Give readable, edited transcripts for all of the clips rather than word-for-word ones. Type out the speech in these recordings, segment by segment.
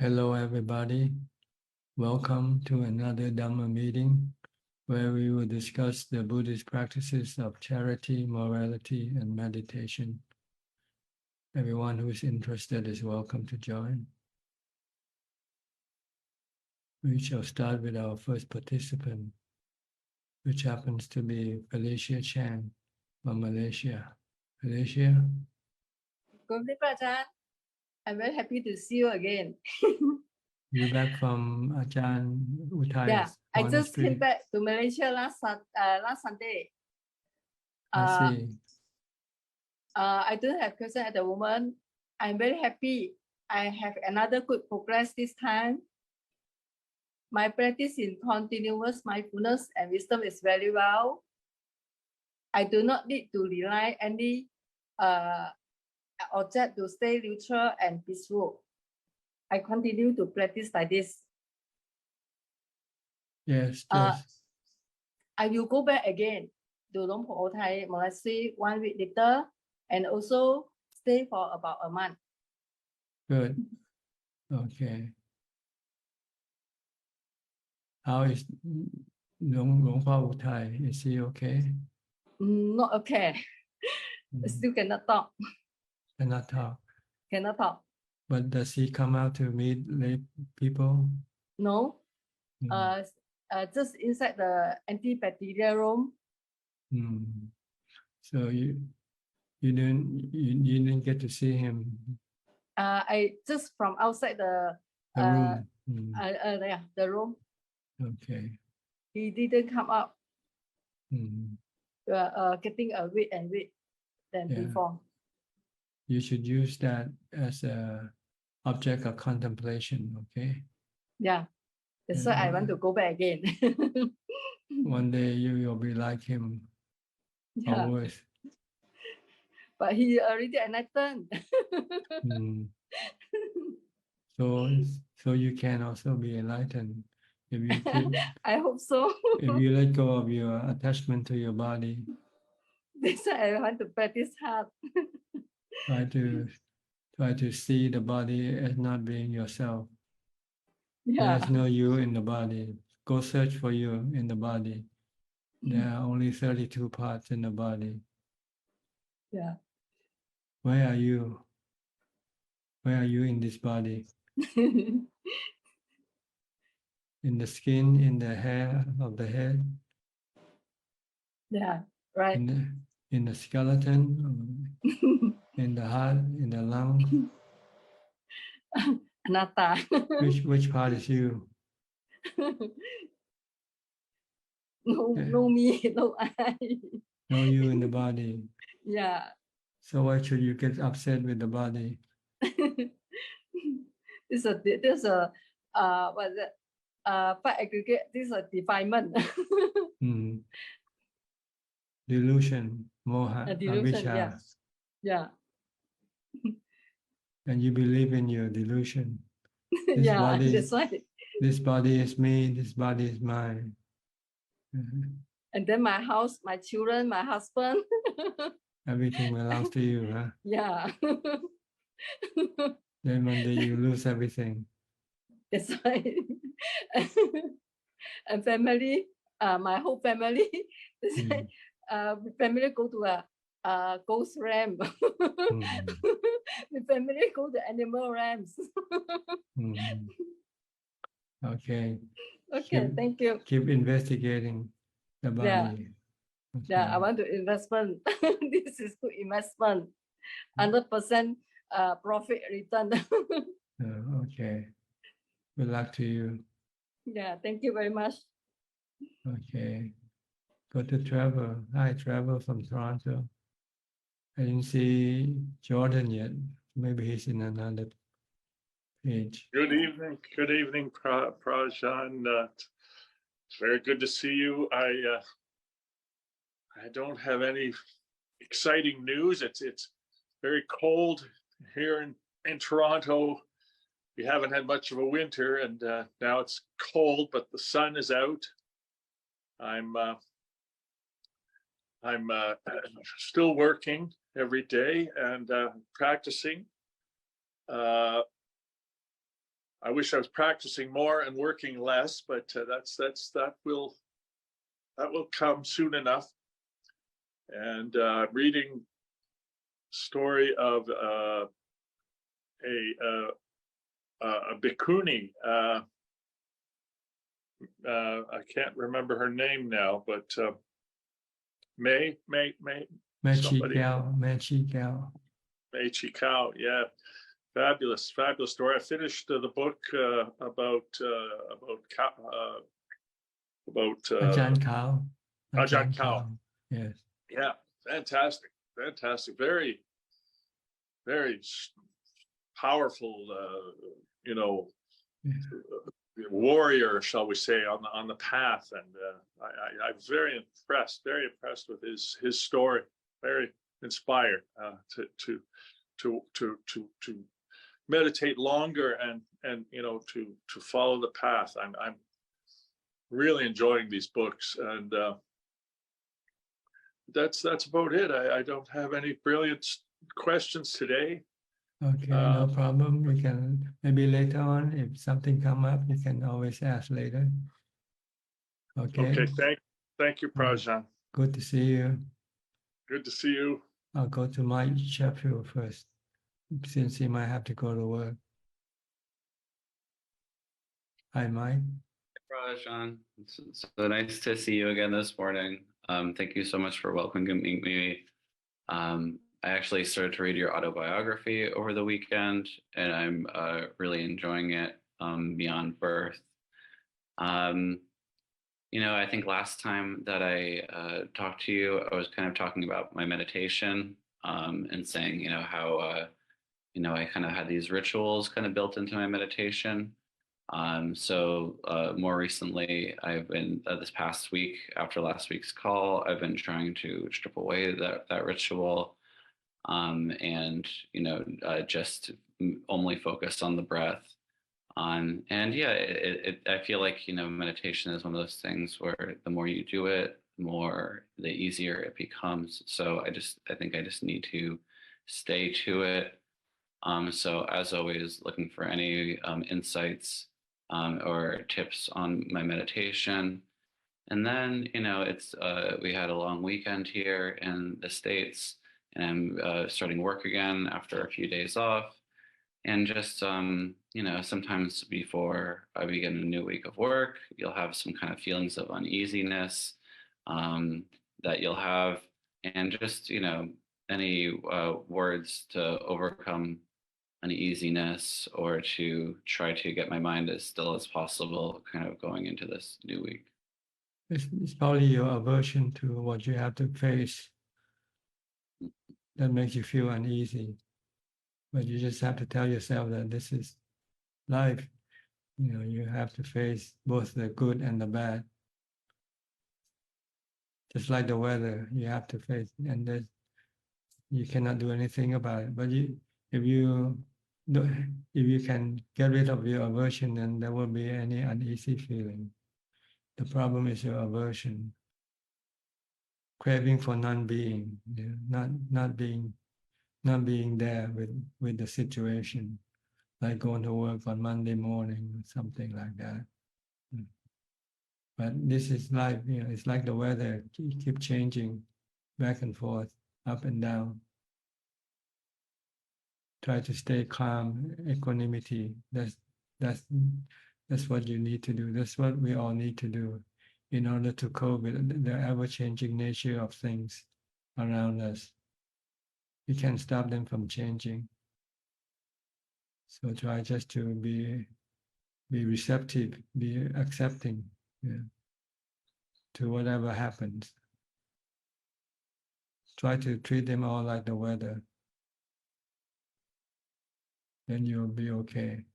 Hello, everybody. Welcome to another Dhamma meeting where we will discuss the Buddhist practices of charity, morality, and meditation. Everyone who is interested is welcome to join. We shall start with our first participant, which happens to be Felicia Chan from Malaysia. Felicia? Good day, Ajahn. I'm very happy to see you again. You're back from Ajahn Yeah, Uthai's I just came monastery. back to Malaysia last Sunday. I see. I don't have question at the moment. I'm very happy. I have another good progress this time. My practice in continuous mindfulness and wisdom is very well. I do not need to rely any object to stay neutral and peaceful. I continue to practice like this. Yes, I will go back again to Chonburi Thai monastery 1 week later and also stay for about a month. Good. Okay. How is Luang Fa Uthai? Is he okay? Not okay. Still cannot talk. Cannot talk. Cannot talk. But does he come out to meet lay people? No. Mm. Just inside the antibacterial room. So you didn't get to see him. I just from outside the room. the room. Okay. He didn't come up. Getting a weight and weight than before. You should use that as a object of contemplation, okay? Yeah. That's why I want to go back again. One day you will be like him. Yeah. Always. But he already enlightened. So you can also be enlightened if you keep, I hope so. if you let go of your attachment to your body. That's why I want to practice hard. Try to see the body as not being yourself. Yeah. There's no you in the body. Go search for you in the body. There are only 32 parts in the body. Yeah. Where are you? Where are you in this body? In the skin, in the hair of the head? Yeah, right. In the skeleton? In the heart? In the lungs? Anatta. Which part is you? No me, no I. No you in the body. Yeah. So why should you get upset with the body? There's a what is it? Part aggregate. This is a defilement. Delusion, moha, Delusion. abhijja. Yeah. And you believe in your delusion. Yeah, that's right. This body is me, this body is mine. And then my house, my children, my husband. Everything belongs to you, huh? Yeah. Then one day you lose everything. That's right. And family, my whole family, family go to a ghost ram. The family go to animal rams. Okay. Okay, thank you. Keep investigating the body. Yeah. Okay. Yeah, I want to investment. This is good investment. 100% profit return. Okay. Good luck to you. Yeah, thank you very much. Okay. Go to Trevor. Hi, Trevor from Toronto. I didn't see Jordan yet. Maybe he's in another page. Good evening, Prajan. It's very good to see you. I don't have any exciting news. It's very cold here in Toronto. We haven't had much of a winter, and now it's cold, but the sun is out. I'm still working every day and practicing. I wish I was practicing more and working less, but that will come soon enough. And reading story of a bhikkhuni. I can't remember her name now, but May somebody. May Chi Kao, yeah, fabulous story. I finished the book about Ajahn Kao. Ajahn Kao. Yes. Yeah, fantastic, very powerful, Yeah. warrior, shall we say, on the path, and I'm very impressed with his story. Very inspired to meditate longer and to follow the path. I'm really enjoying these books, and that's about it. I don't have any brilliant questions today. Okay, no problem. You can maybe later on, if something come up, you can always ask later. Okay. Okay, thank you, Prajan. Good to see you. Good to see you. I'll go to Mike Sheffield first, since he might have to go to work. Hi, Mike. Rajan, it's so nice to see you again this morning. Thank you so much for welcoming me. I actually started to read your autobiography over the weekend, and I'm really enjoying it, Beyond Birth. I think last time that I talked to you, I was kind of talking about my meditation, and saying, how, I kind of had these rituals kind of built into my meditation. So more recently, I've been this past week, after last week's call, I've been trying to strip away that ritual, and just only focus on the breath. And yeah, I feel like meditation is one of those things where the more you do it, the easier it becomes. So I think I just need to stay to it. So as always, looking for any insights or tips on my meditation. And then, it's we had a long weekend here in the States, and I'm starting work again after a few days off. And just, sometimes before I begin a new week of work, you'll have some kind of feelings of uneasiness that you'll have. And just, any words to overcome uneasiness or to try to get my mind as still as possible kind of going into this new week. It's probably your aversion to what you have to face that makes you feel uneasy. But you just have to tell yourself that this is life. You have to face both the good and the bad. Just like the weather, you have to face, and you cannot do anything about it. But if you can get rid of your aversion, then there won't be any uneasy feeling. The problem is your aversion, craving for non-being, not being there with the situation, like going to work on Monday morning or something like that. But this is life, it's like the weather, keep changing back and forth, up and down. Try to stay calm, equanimity. That's what you need to do. That's what we all need to do in order to cope with the ever-changing nature of things around us. You can't stop them from changing. So try just to be receptive, be accepting to whatever happens. Try to treat them all like the weather. Then you'll be okay.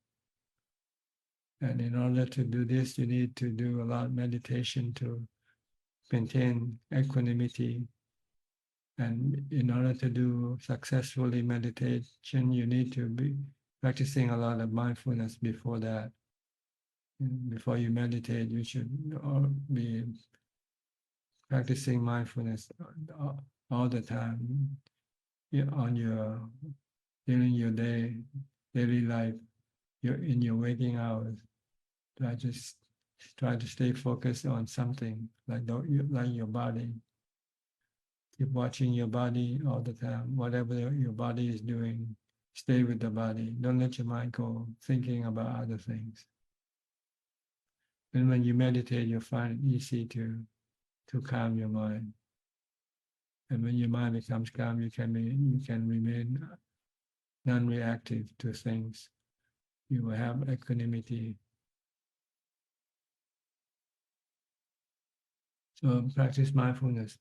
And in order to do this, you need to do a lot of meditation to maintain equanimity. And in order to do successfully meditation, you need to be practicing a lot of mindfulness before that. And before you meditate, you should be practicing mindfulness all the time during your daily life. in your waking hours. Try to stay focused on something like your body. Keep watching your body all the time. Whatever your body is doing, stay with the body. Don't let your mind go thinking about other things. And when you meditate, you find it easy to calm your mind. And when your mind becomes calm, you can remain non-reactive to things. You will have equanimity. So practice mindfulness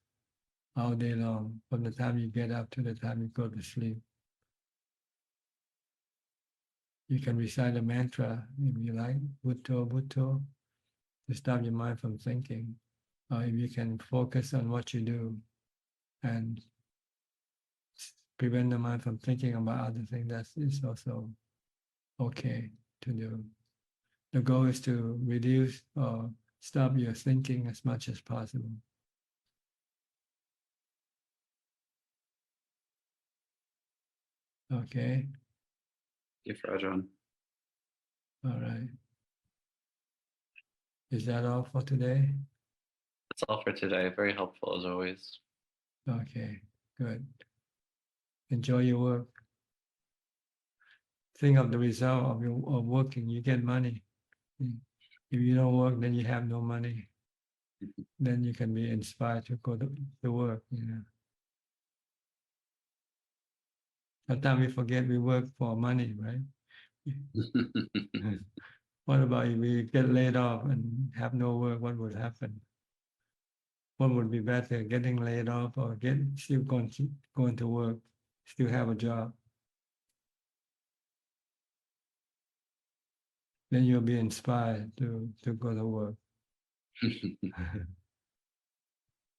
all day long, from the time you get up to the time you go to sleep. You can recite a mantra if you like, Bhutto, Bhutto, to stop your mind from thinking. Or if you can focus on what you do and prevent the mind from thinking about other things, that is also okay to do. The goal is to reduce or stop your thinking as much as possible. Okay. Thank you, Ajahn. All right. Is that all for today? That's all for today. Very helpful as always. Okay, good. Enjoy your work. Think of the result of working. You get money. If you don't work, then you have no money. Then you can be inspired to go to work. Sometimes we forget we work for money, right? What about if we get laid off and have no work? What would happen? What would be better, getting laid off or still going to work, still have a job? Then you'll be inspired to go to work.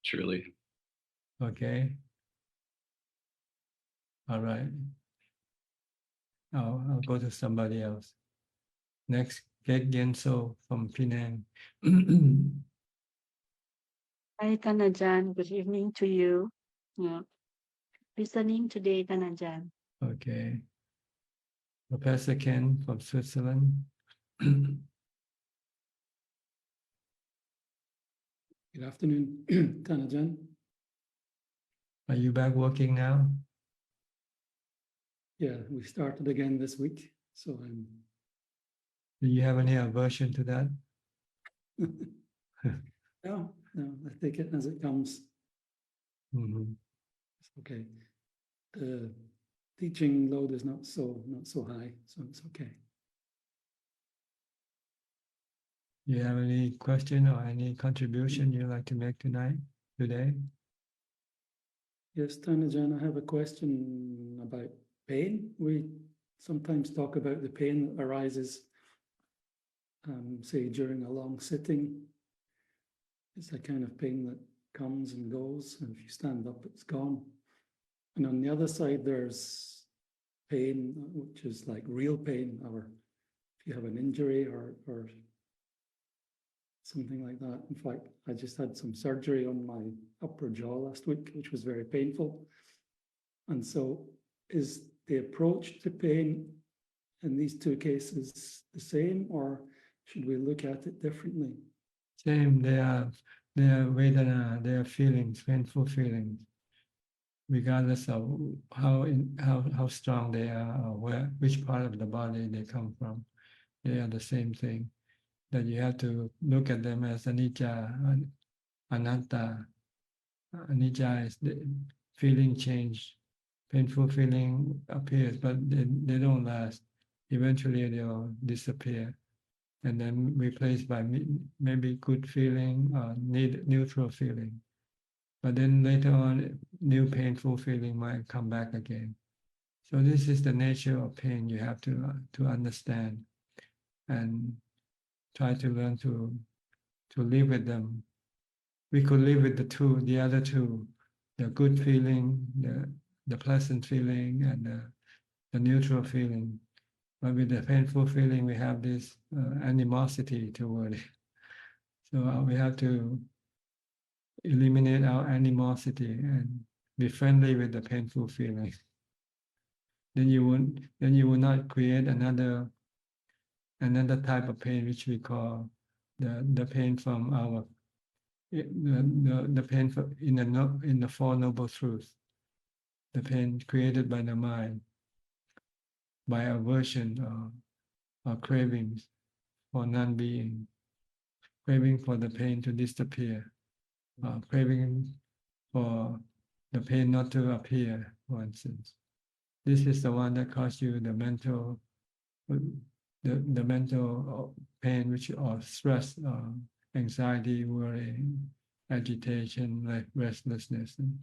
Truly. Okay. All right. I'll go to somebody else. Next, Kek Genso from Penang. Hi, Tanajan. Good evening to you. Yeah. Listening today, Tanajan. Okay. Professor Ken from Switzerland. Good afternoon, Tanajan. Are you back working now? Yeah, we started again this week, so I'm. Do you have any aversion to that? No, I take it as it comes. Mm-hmm. It's okay. The teaching load is not so high, so it's okay. You have any question or any contribution you'd like to make today? Yes, Tanajan, I have a question about pain. We sometimes talk about the pain that arises, say, during a long sitting. It's a kind of pain that comes and goes, and if you stand up, it's gone. And on the other side, there's pain, which is like real pain, or if you have an injury or something like that. In fact, I just had some surgery on my upper jaw last week, which was very painful. And so is the approach to pain in these two cases the same, or should we look at it differently? Same, they are Vedana, they are feelings, painful feelings, regardless of how strong they are or which part of the body they come from. They are the same thing. That you have to look at them as anicca, anatta. Anicca is the feeling change. Painful feeling appears, but they don't last. Eventually they'll disappear and then replaced by maybe good feeling or neutral feeling. But then later on, new painful feeling might come back again. So this is the nature of pain you have to understand and try to learn to live with them. We could live with the other two, the good feeling, the pleasant feeling, and the neutral feeling. But with the painful feeling, we have this animosity toward it. So we have to eliminate our animosity and be friendly with the painful feeling. Then you will not create another another type of pain which we call the pain from our the pain in the Four Noble Truths, the pain created by the mind, by aversion or cravings for non-being, craving for the pain to disappear, craving for the pain not to appear, for instance. This is the one that causes you the mental pain, which or stress, anxiety, worry, agitation, like restlessness. And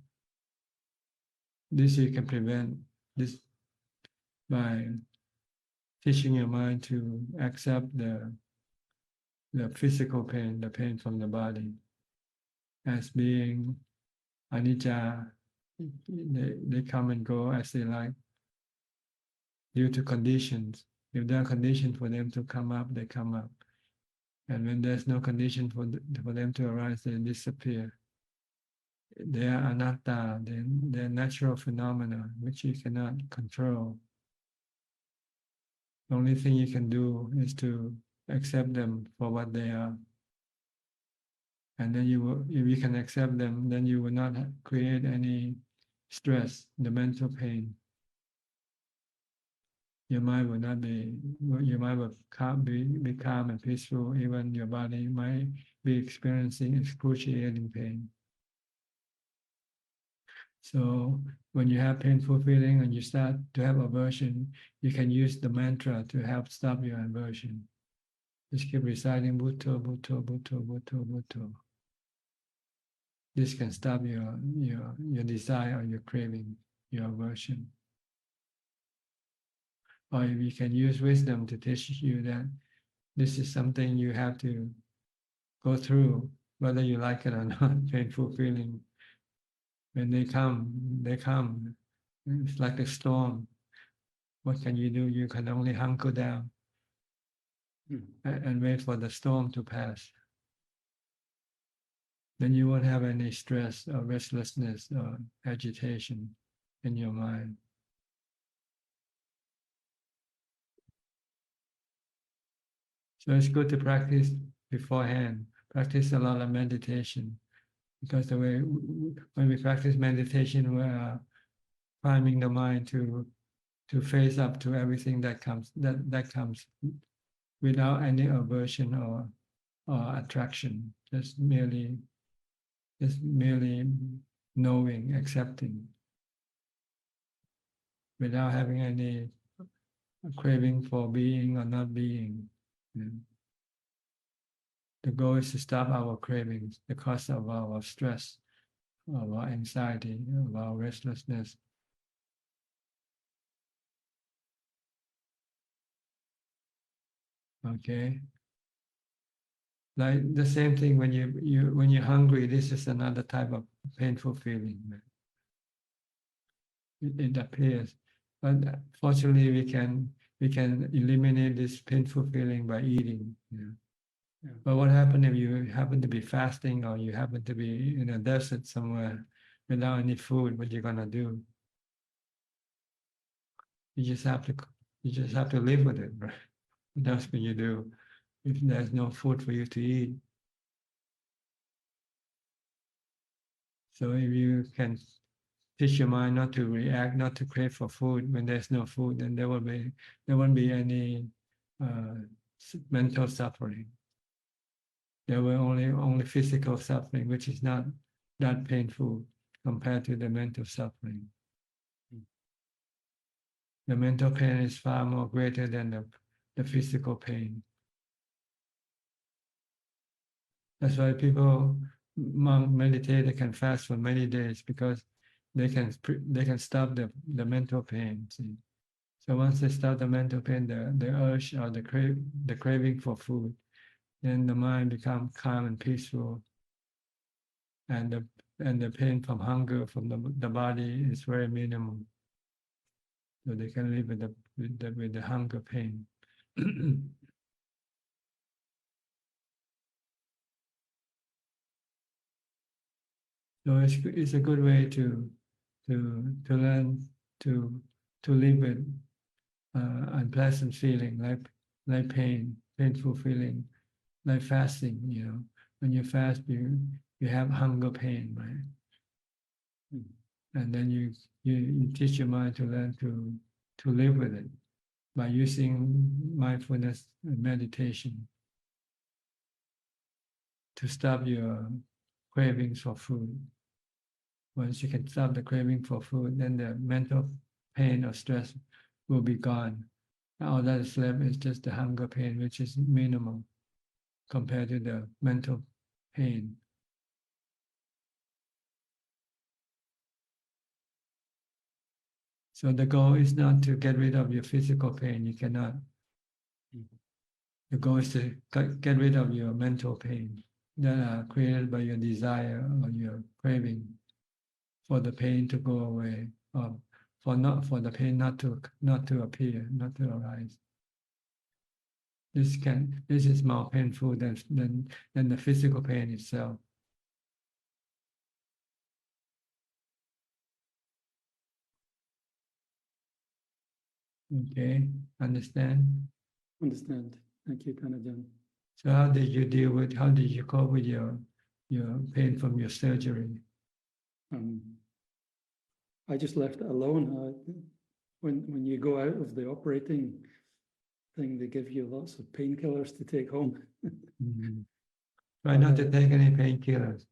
this you can prevent this by teaching your mind to accept the physical pain, the pain from the body, as being anicca. They come and go as they like, due to conditions. If there are conditions for them to come up, they come up. And when there's no condition for them to arise, they disappear. They are anatta, they're natural phenomena which you cannot control. The only thing you can do is to accept them for what they are. And then if you can accept them, then you will not create any stress, the mental pain. Your mind will not be, your mind will be calm and peaceful. Even your body might be experiencing excruciating pain. So when you have painful feeling and you start to have aversion, you can use the mantra to help stop your aversion. Just keep reciting Bhutto, Bhutto, Bhutto, Bhutto, Bhutto. This can stop your desire or your craving, your aversion. Or you can use wisdom to teach you that this is something you have to go through, whether you like it or not, painful feeling. When they come, they come. It's like a storm. What can you do? You can only hunker down and wait for the storm to pass. Then you won't have any stress or restlessness or agitation in your mind. So it's good to practice beforehand. Practice a lot of meditation, because the way when we practice meditation, we are priming the mind to face up to everything that comes without any aversion or attraction. Just merely knowing, accepting, without having any craving for being or not being. The goal is to stop our cravings, the cause of our stress, of our anxiety, of our restlessness. Okay. Like the same thing when you're hungry, this is another type of painful feeling. It appears, but fortunately we can eliminate this painful feeling by eating. But what happens if you happen to be fasting, or you happen to be in a desert somewhere without any food? What you're gonna do? You just have to live with it, right? That's what you do if there's no food for you to eat. So if you can teach your mind not to react, not to crave for food when there's no food, then there won't be any mental suffering. There will only physical suffering, which is not that painful compared to the mental suffering. The mental pain is far more greater than the physical pain. That's why people meditate, they can fast for many days, because they can stop the mental pain. See? So once they stop the mental pain, the urge or the craving for food, then the mind becomes calm and peaceful, and the pain from hunger from the body is very minimal. So they can live with the hunger pain. So it's a good way to learn to live with unpleasant feeling, like like pain, painful feeling, like fasting, when you fast, you have hunger pain, right? And then you teach your mind to learn to live with it by using mindfulness and meditation to stop your cravings for food. Once you can stop the craving for food, then the mental pain or stress will be gone. All that is left is just the hunger pain, which is minimal compared to the mental pain. So the goal is not to get rid of your physical pain. You cannot. The goal is to get rid of your mental pain that are created by your desire or your craving for the pain to go away, or for the pain not to appear, not to arise. This is more painful than the physical pain itself. Okay, understand? Understand. Thank you, Kanajan. So how did you cope with your pain from your surgery? I just left it alone. When you go out of the operating thing, they give you lots of painkillers to take home. Try not to take any painkillers.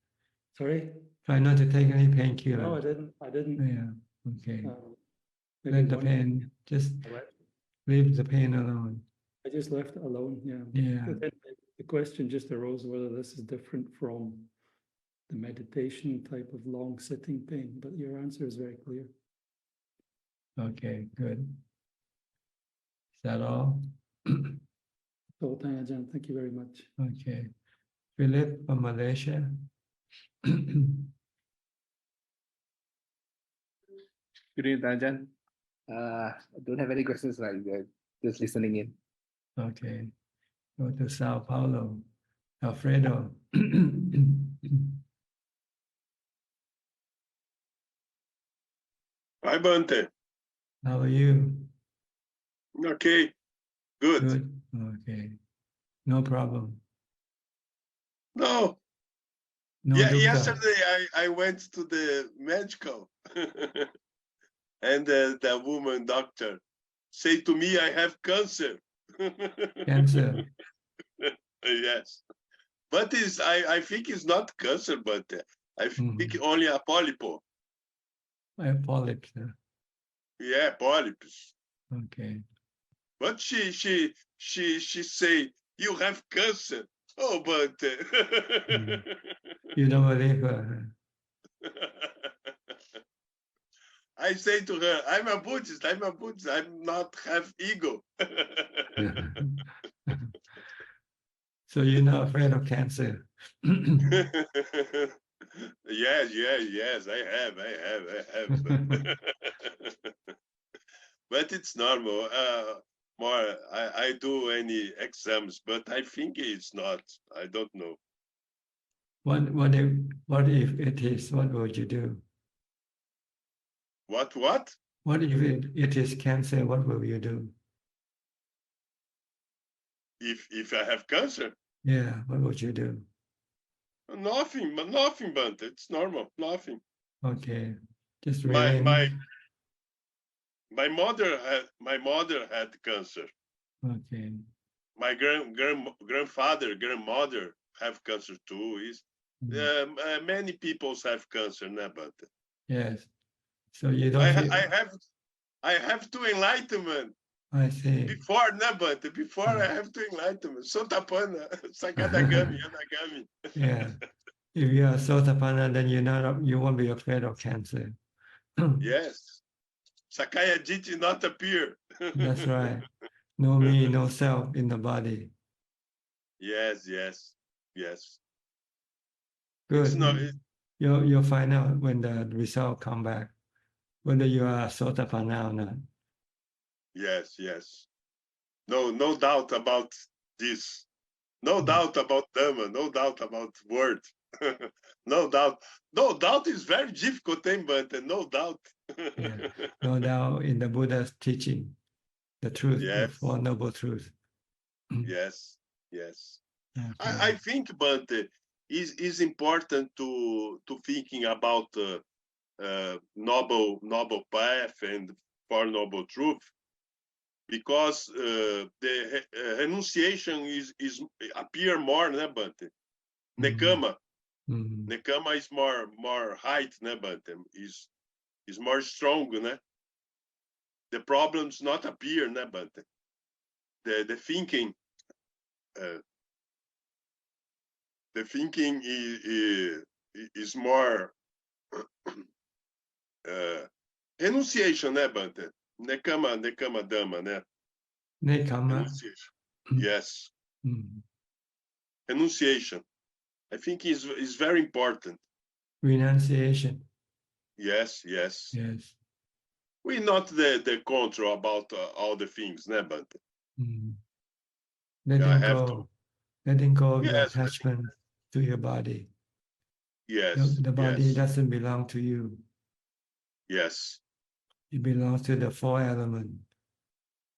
Sorry? Try not to take any painkillers. No, I didn't. Yeah, okay. Maybe Let the one- pain, just leave the pain alone. I just left it alone, yeah. Yeah. But then the question just arose whether this is different from the meditation type of long sitting pain, but your answer is very clear. Okay, good. Is that all? So, Ajahn, thank you very much. Okay. Philip from Malaysia. Good evening, Ajahn. I don't have any questions, like just listening in. Okay. Go to Sao Paulo. Alfredo. Hi, Bante. How are you? Okay, good. Good. Okay. No problem. No, No yeah, dukkha. yesterday I went to the medical and the woman doctor say to me, I have cancer. Cancer. Yes. But I think it's not cancer, but I think only a polyp. I have polyps. Yeah, polyps. Okay. But she say, you have cancer. Oh, but You don't believe her. I say to her, I'm a Buddhist. I'm not have ego. So you're not afraid of cancer. Yes, I have. But it's normal. More, I do any exams, but I think it's not. I don't know. What if it is? What would you do? What? What if it is cancer? What will you do? If I have cancer? Yeah, what would you do? Nothing, but it's normal, nothing. Okay, just My remain. my mother had cancer. Okay. My grandfather, grandmother have cancer too. Many people have cancer, no, but Yes. So you don't feel. I have to enlightenment I see. before, no, but before I have to enlightenment. Sotapana, Sakadagami, Yanagami. Yeah. If you are Sotapanna, then you won't be afraid of cancer. Yes. Sakaya Jiti not appear. That's right. No me, no self in the body. Yes. Good. It's not, You'll find out when the result come back, whether you are Sotapanna or not. yes. No doubt about this. No doubt about Dhamma. No doubt about word. No doubt. No doubt is very difficult thing, but no doubt. Yeah. No doubt in the Buddha's teaching, the truth, the Yes. Four Noble Truths. Yes, yes. Okay. I think, but is important to thinking about noble path and Four Noble Truth, because the renunciation is appear more, né, Bante? Nekama. Mhm. Nekama is more height, né, Bante? Is more strong, né? The problems not appear, né, Bante? The thinking is more renunciation, né, Bante? Nekama Dhamma, né? Nekama. Renunciation. Yes, Mhm. renunciation. I think is very important. Renunciation. Yes, yes. Yes. We not the control about all the things, né, Bante? Mhm. I Letting have go. to. Letting go of your Yes, attachment to your body. yes, The body yes, doesn't belong to you. yes, It belongs to the four element.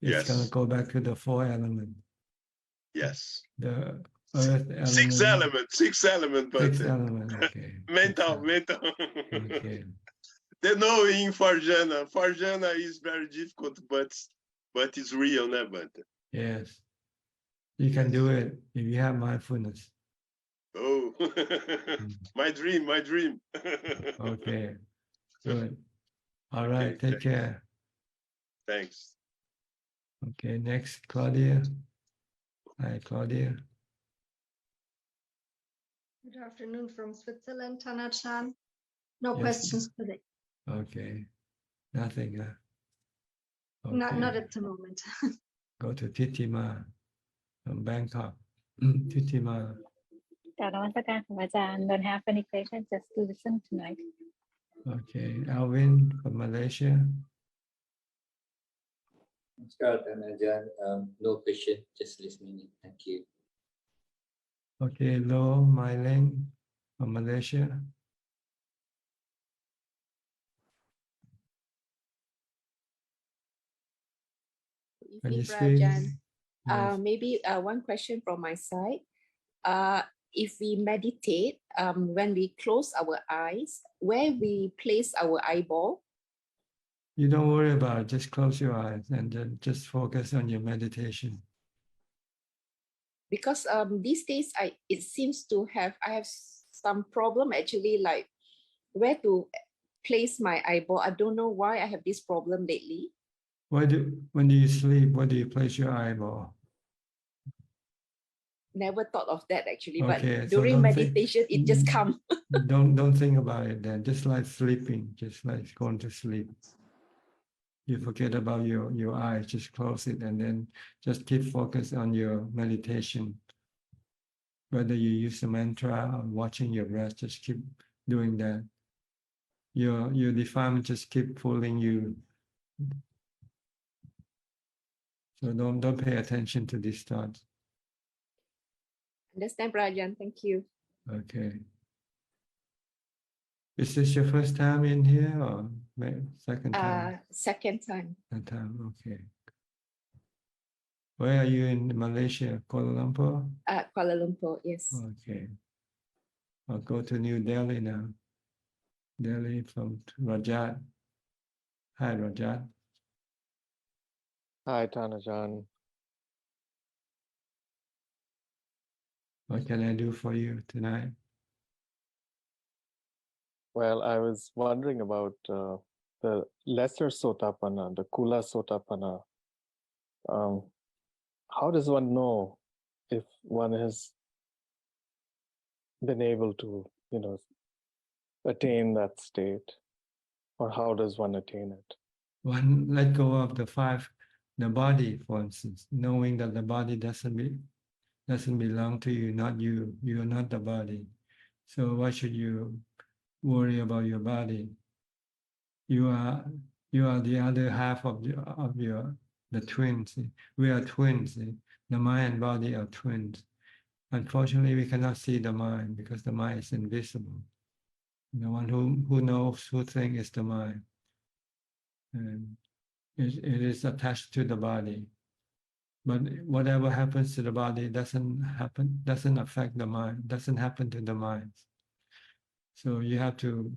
It's gonna yes, go back to the four element. yes. The earth Six element. six element, Six Bante. element. Okay. Mental. Okay. The knowing for Jana is very difficult, but it's real, né, Bante? Yes. You can do it if you have mindfulness. Oh, my dream. Okay. Good. All Okay, right. Take care. Thanks. Okay. Next, Claudia. Hi, Claudia. Good afternoon from Switzerland, Tana-chan. No Yes. questions today. Okay. Nothing. Okay. Not at the moment. Go to Titima from Bangkok. Titima. กราบนมัสการของอาจารย์ Don't have any questions, just to listen tonight. Okay. Alvin from Malaysia. Suchart and Ajahn, no question, just listening. Thank you. Okay. Lo Mai Leng from Malaysia. Can you speak? Ajahn. Yes. Maybe one question from my side. If we meditate, when we close our eyes, where we place our eyeball? You don't worry about it. Just close your eyes and then just focus on your meditation. Because these days it seems to I have some problem actually, like where to place my eyeball. I don't know why I have this problem lately. When do you sleep, where do you place your eyeball? Never thought of that actually, Okay, but so during don't meditation it just comes. Don't think about it then. Just like sleeping, just like going to sleep. You forget about your eyes, just close it and then just keep focus on your meditation. Whether you use a mantra or watching your breath, just keep doing that. Your defilement just keep pulling you. So don't pay attention to these thoughts. Understand, Rajan? Thank you. Okay. Is this your first time in here or second time? Second time. Second time, okay. Where are you in Malaysia? Kuala Lumpur? Kuala Lumpur, yes. Okay. I'll go to New Delhi now. Delhi from Rajat. Hi, Rajat. Hi, Tanajan. What can I do for you tonight? Well, I was wondering about the lesser Sotapanna, the Kula Sotapanna. How does one know if one has been able to, attain that state? Or how does one attain it? One, let go of the body, for instance, knowing that the body doesn't belong to you, not you. You are not the body. So why should you worry about your body? You are the other half of the twins. We are twins. The mind and body are twins. Unfortunately, we cannot see the mind because the mind is invisible. The one who knows, who thinks is the mind. And it is attached to the body. But whatever happens to the body doesn't affect the mind, doesn't happen to the mind. So you have to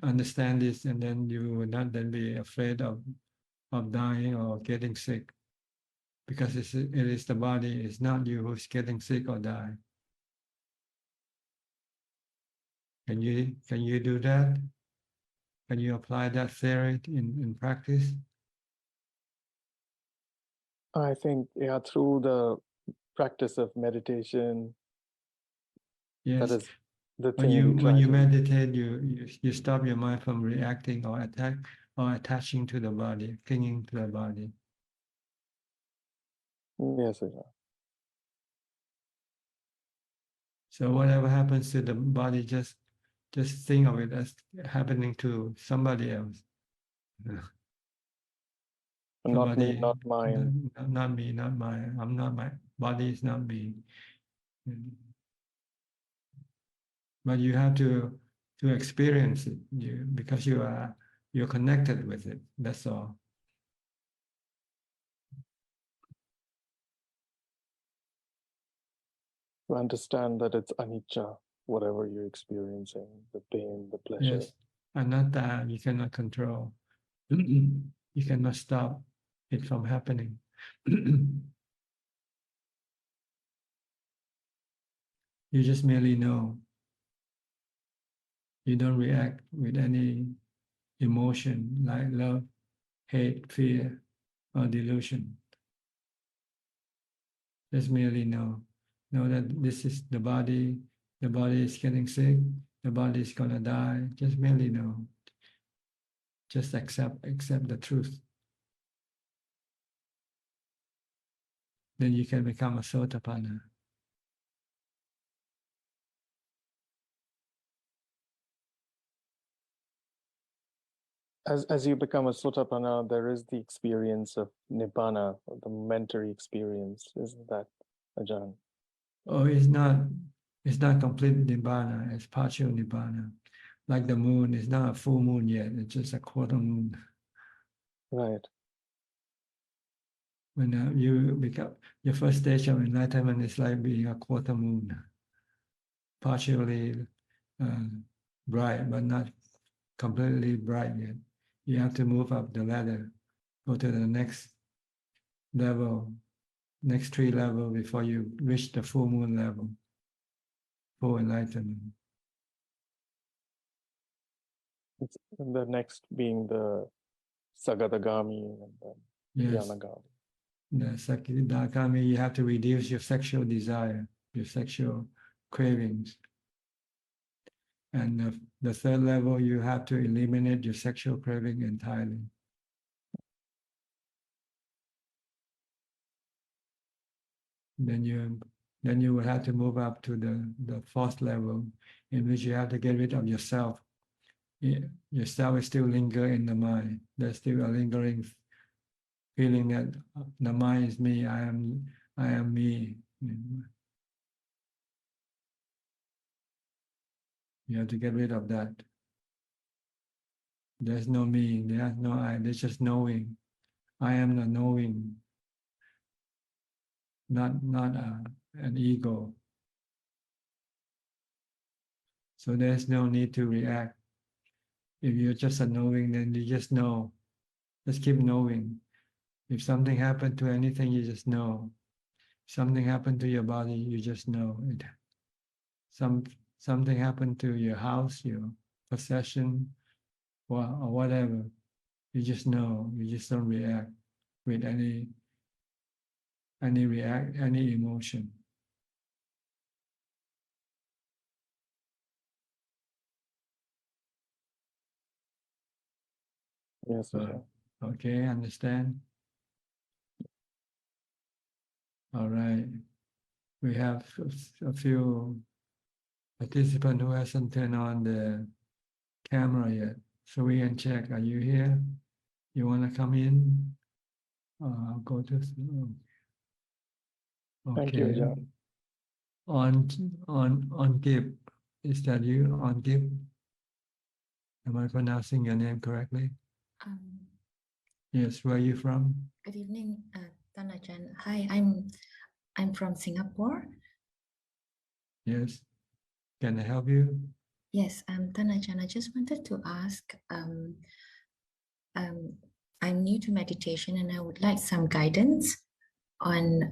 understand this, and then you will not then be afraid of dying or getting sick, because it is the body, it's not you who's getting sick or die. Can you do that? Can you apply that theory in practice? I think, yeah, through the practice of meditation, Yes. that is the When thing we when try you to. meditate, you stop your mind from reacting or attaching to the body, clinging to the body. Yes, Ajahn. So whatever happens to the body, just think of it as happening to somebody else. Not me, not mine. Not me, not mine. I'm not my body is not me. But you have to experience it, because you're connected with it. That's all. To understand that it's anicca, whatever you're experiencing, the pain, the pleasure. Yes, anatta, you cannot control. You cannot stop it from happening. You just merely know. You don't react with any emotion like love, hate, fear, or delusion. Just merely know. Know that this is the body is getting sick, the body is gonna die. Just merely know. Just accept the truth. Then you can become a sotapanna. As you become a sotapanna, there is the experience of nibbana, or the momentary experience, isn't that, Ajahn? Oh, it's not complete nibbana, it's partial nibbana. Like the moon, it's not a full moon yet, it's just a quarter moon. Right. When you become, your first stage of enlightenment is like being a quarter moon, partially bright, but not completely bright yet. You have to move up the ladder, go to the next level, next 3 levels before you reach the full moon level, full enlightenment. It's the next being the sagadagami and then Yes. yanagami. The Sakidagami, you have to reduce your sexual desire, your sexual cravings. And the 3rd level, you have to eliminate your sexual craving entirely. Then you will have to move up to the 4th level, in which you have to get rid of yourself. Yourself is still lingering in the mind. There's still a lingering feeling that the mind is me, I am me. You have to get rid of that. There's no me, there's no I, there's just knowing. I am the knowing, not an ego. So there's no need to react. If you're just a knowing, then you just know. Just keep knowing. If something happened to anything, you just know. If something happened to your body, you just know it. Something happened to your house, your possession, or whatever. You just know. You just don't react with any emotion. Yes, Ajahn. Okay, understand? All right. We have a few participants who hasn't turned on the camera yet. So we can check, are you here? You want to come in? Go to, okay. Thank you, Ajahn. On Gip, is that you, on Gip? Am I pronouncing your name correctly? Yes, where are you from? Good evening, Tanajan. Hi, I'm from Singapore. Yes. Can I help you? Yes, Tanajan. I just wanted to ask. I'm new to meditation, and I would like some guidance on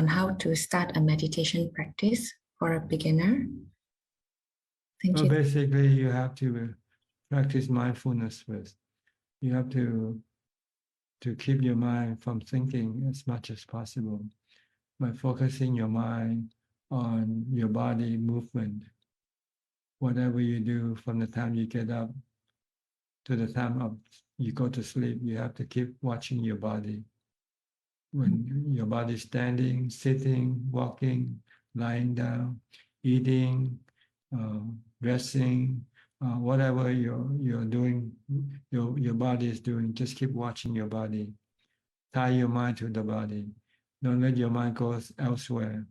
how to start a meditation practice for a beginner. Thank Well, you. basically, you have to practice mindfulness first. You have to keep your mind from thinking as much as possible by focusing your mind on your body movement. Whatever you do from the time you get up to the time of you go to sleep, you have to keep watching your body. When your body is standing, sitting, walking, lying down, eating, dressing, whatever you're doing, your body is doing, just keep watching your body. Tie your mind to the body. Don't let your mind go elsewhere.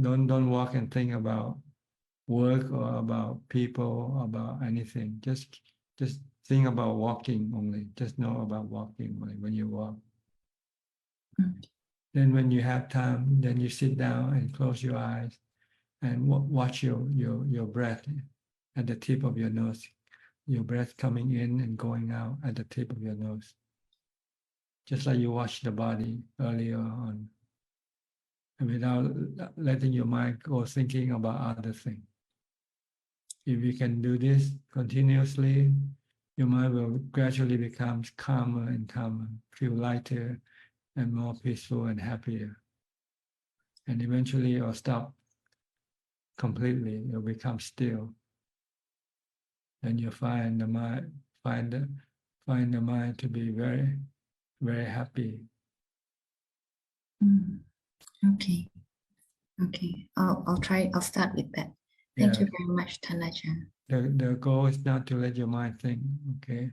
Don't walk and think about work or about people, or about anything. Just think about walking only. Just know about walking only when you walk. Then when you have time, then you sit down and close your eyes and watch your breath at the tip of your nose. Your breath coming in and going out at the tip of your nose. Just like you watch the body earlier on. And without letting your mind go thinking about other things. If you can do this continuously, your mind will gradually become calmer and calmer, feel lighter and more peaceful and happier. And eventually it'll stop completely, it'll become still. And you'll find the mind to be very, very happy. Okay. Okay. I'll try. I'll start with that. Thank you very much, Tanajan. The goal is not to let your mind think, okay?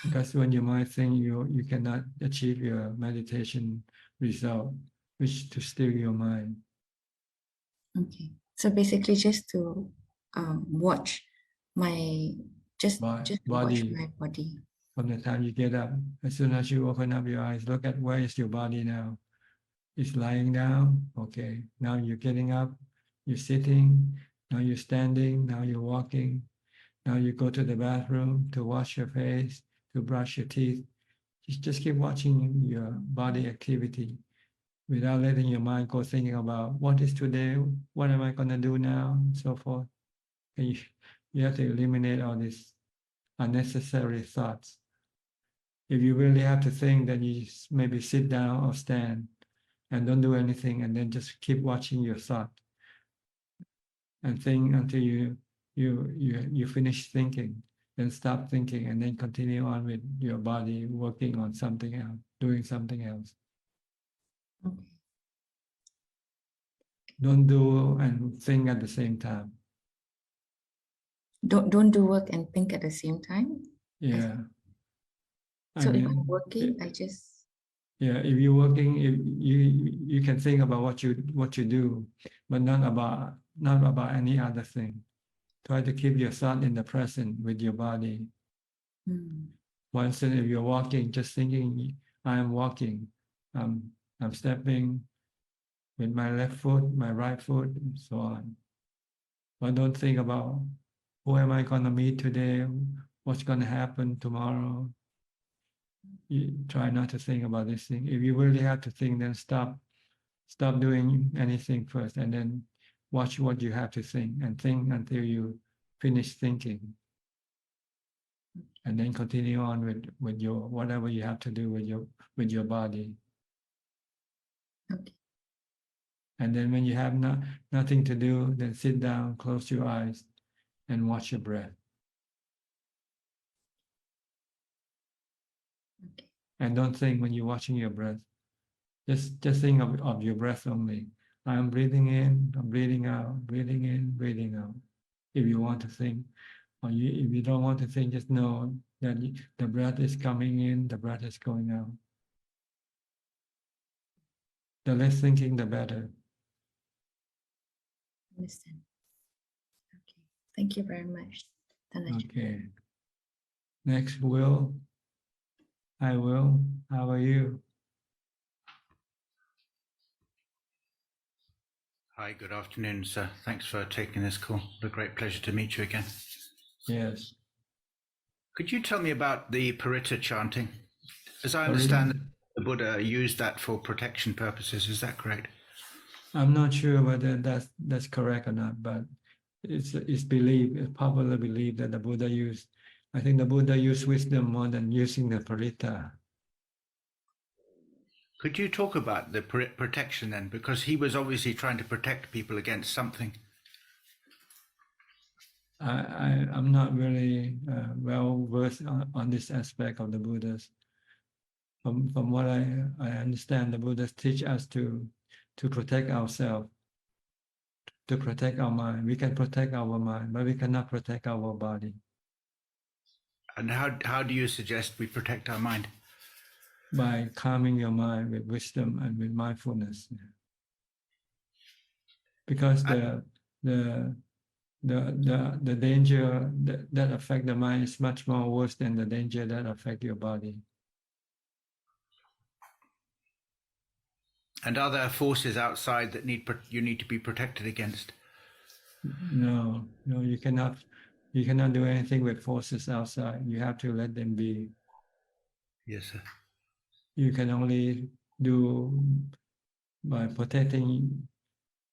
Because when your mind thinks, you cannot achieve your meditation result, which to still your mind. Okay. So basically, just to watch my Body. watch my body. From the time you get up, as soon as you open up your eyes, look at where is your body now. It's lying down. Okay. Now you're getting up. You're sitting. Now you're standing. Now you're walking. Now you go to the bathroom to wash your face, to brush your teeth. Just keep watching your body activity without letting your mind go thinking about what is today, what am I going to do now, and so forth. And you have to eliminate all these unnecessary thoughts. If you really have to think, then you maybe sit down or stand and don't do anything, and then just keep watching your thought and think until you finish thinking. Then stop thinking and then continue on with your body working on something else, doing something else. Okay. Don't do and think at the same time. Don't do work and think at the same time. Yeah. So if I'm working, I just. Yeah, if you're working, if you can think about what you do, but not about any other thing. Try to keep your thought in the present with your body. For instance, if you're walking, just thinking, I am walking, I'm stepping with my left foot, my right foot, and so on. But don't think about who am I going to meet today, what's going to happen tomorrow. You try not to think about this thing. If you really have to think, then stop doing anything first, and then watch what you have to think, and think until you finish thinking. And then continue on with your whatever you have to do with your body. Okay. And then when you have nothing to do, then sit down, close your eyes, and watch your breath. Okay. And don't think when you're watching your breath. Just think of your breath only. I'm breathing in, I'm breathing out, breathing in, breathing out. If you want to think, or if you don't want to think, just know that the breath is coming in, the breath is going out. The less thinking, the better. Understand. Okay. Thank you very much, Tanajan. Okay. Next, Will. Hi, Will. How are you? Hi, good afternoon, sir. Thanks for taking this call. What a great pleasure to meet you again. Yes. Could you tell me about the Paritta chanting? As I understand, the Buddha used that for protection purposes. Is that correct? I'm not sure whether that's correct or not, but it's believed, it's popular belief that the Buddha used. I think the Buddha used wisdom more than using the Paritta. Could you talk about the protection then? Because he was obviously trying to protect people against something. I'm not really well versed on this aspect of the Buddhas. From what I understand, the Buddhas teach us to protect ourselves, to protect our mind. We can protect our mind, but we cannot protect our body. And how do you suggest we protect our mind? By calming your mind with wisdom and with mindfulness. Because the danger that affect the mind is much more worse than the danger that affect your body. And are there forces outside that you need to be protected against? No, you cannot do anything with forces outside. You have to let them be. Yes, sir. You can only do by protecting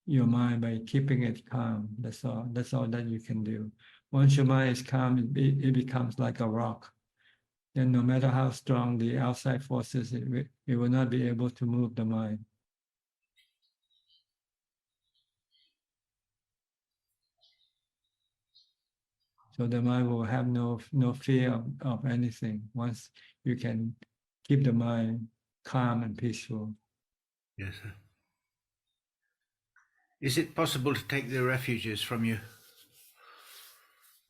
your mind, by keeping it calm. That's all that you can do. Once your mind is calm, it becomes like a rock. Then no matter how strong the outside forces, it will not be able to move the mind. So the mind will have no fear of anything once you can keep the mind calm and peaceful. Yes, sir. Is it possible to take the refuges from you?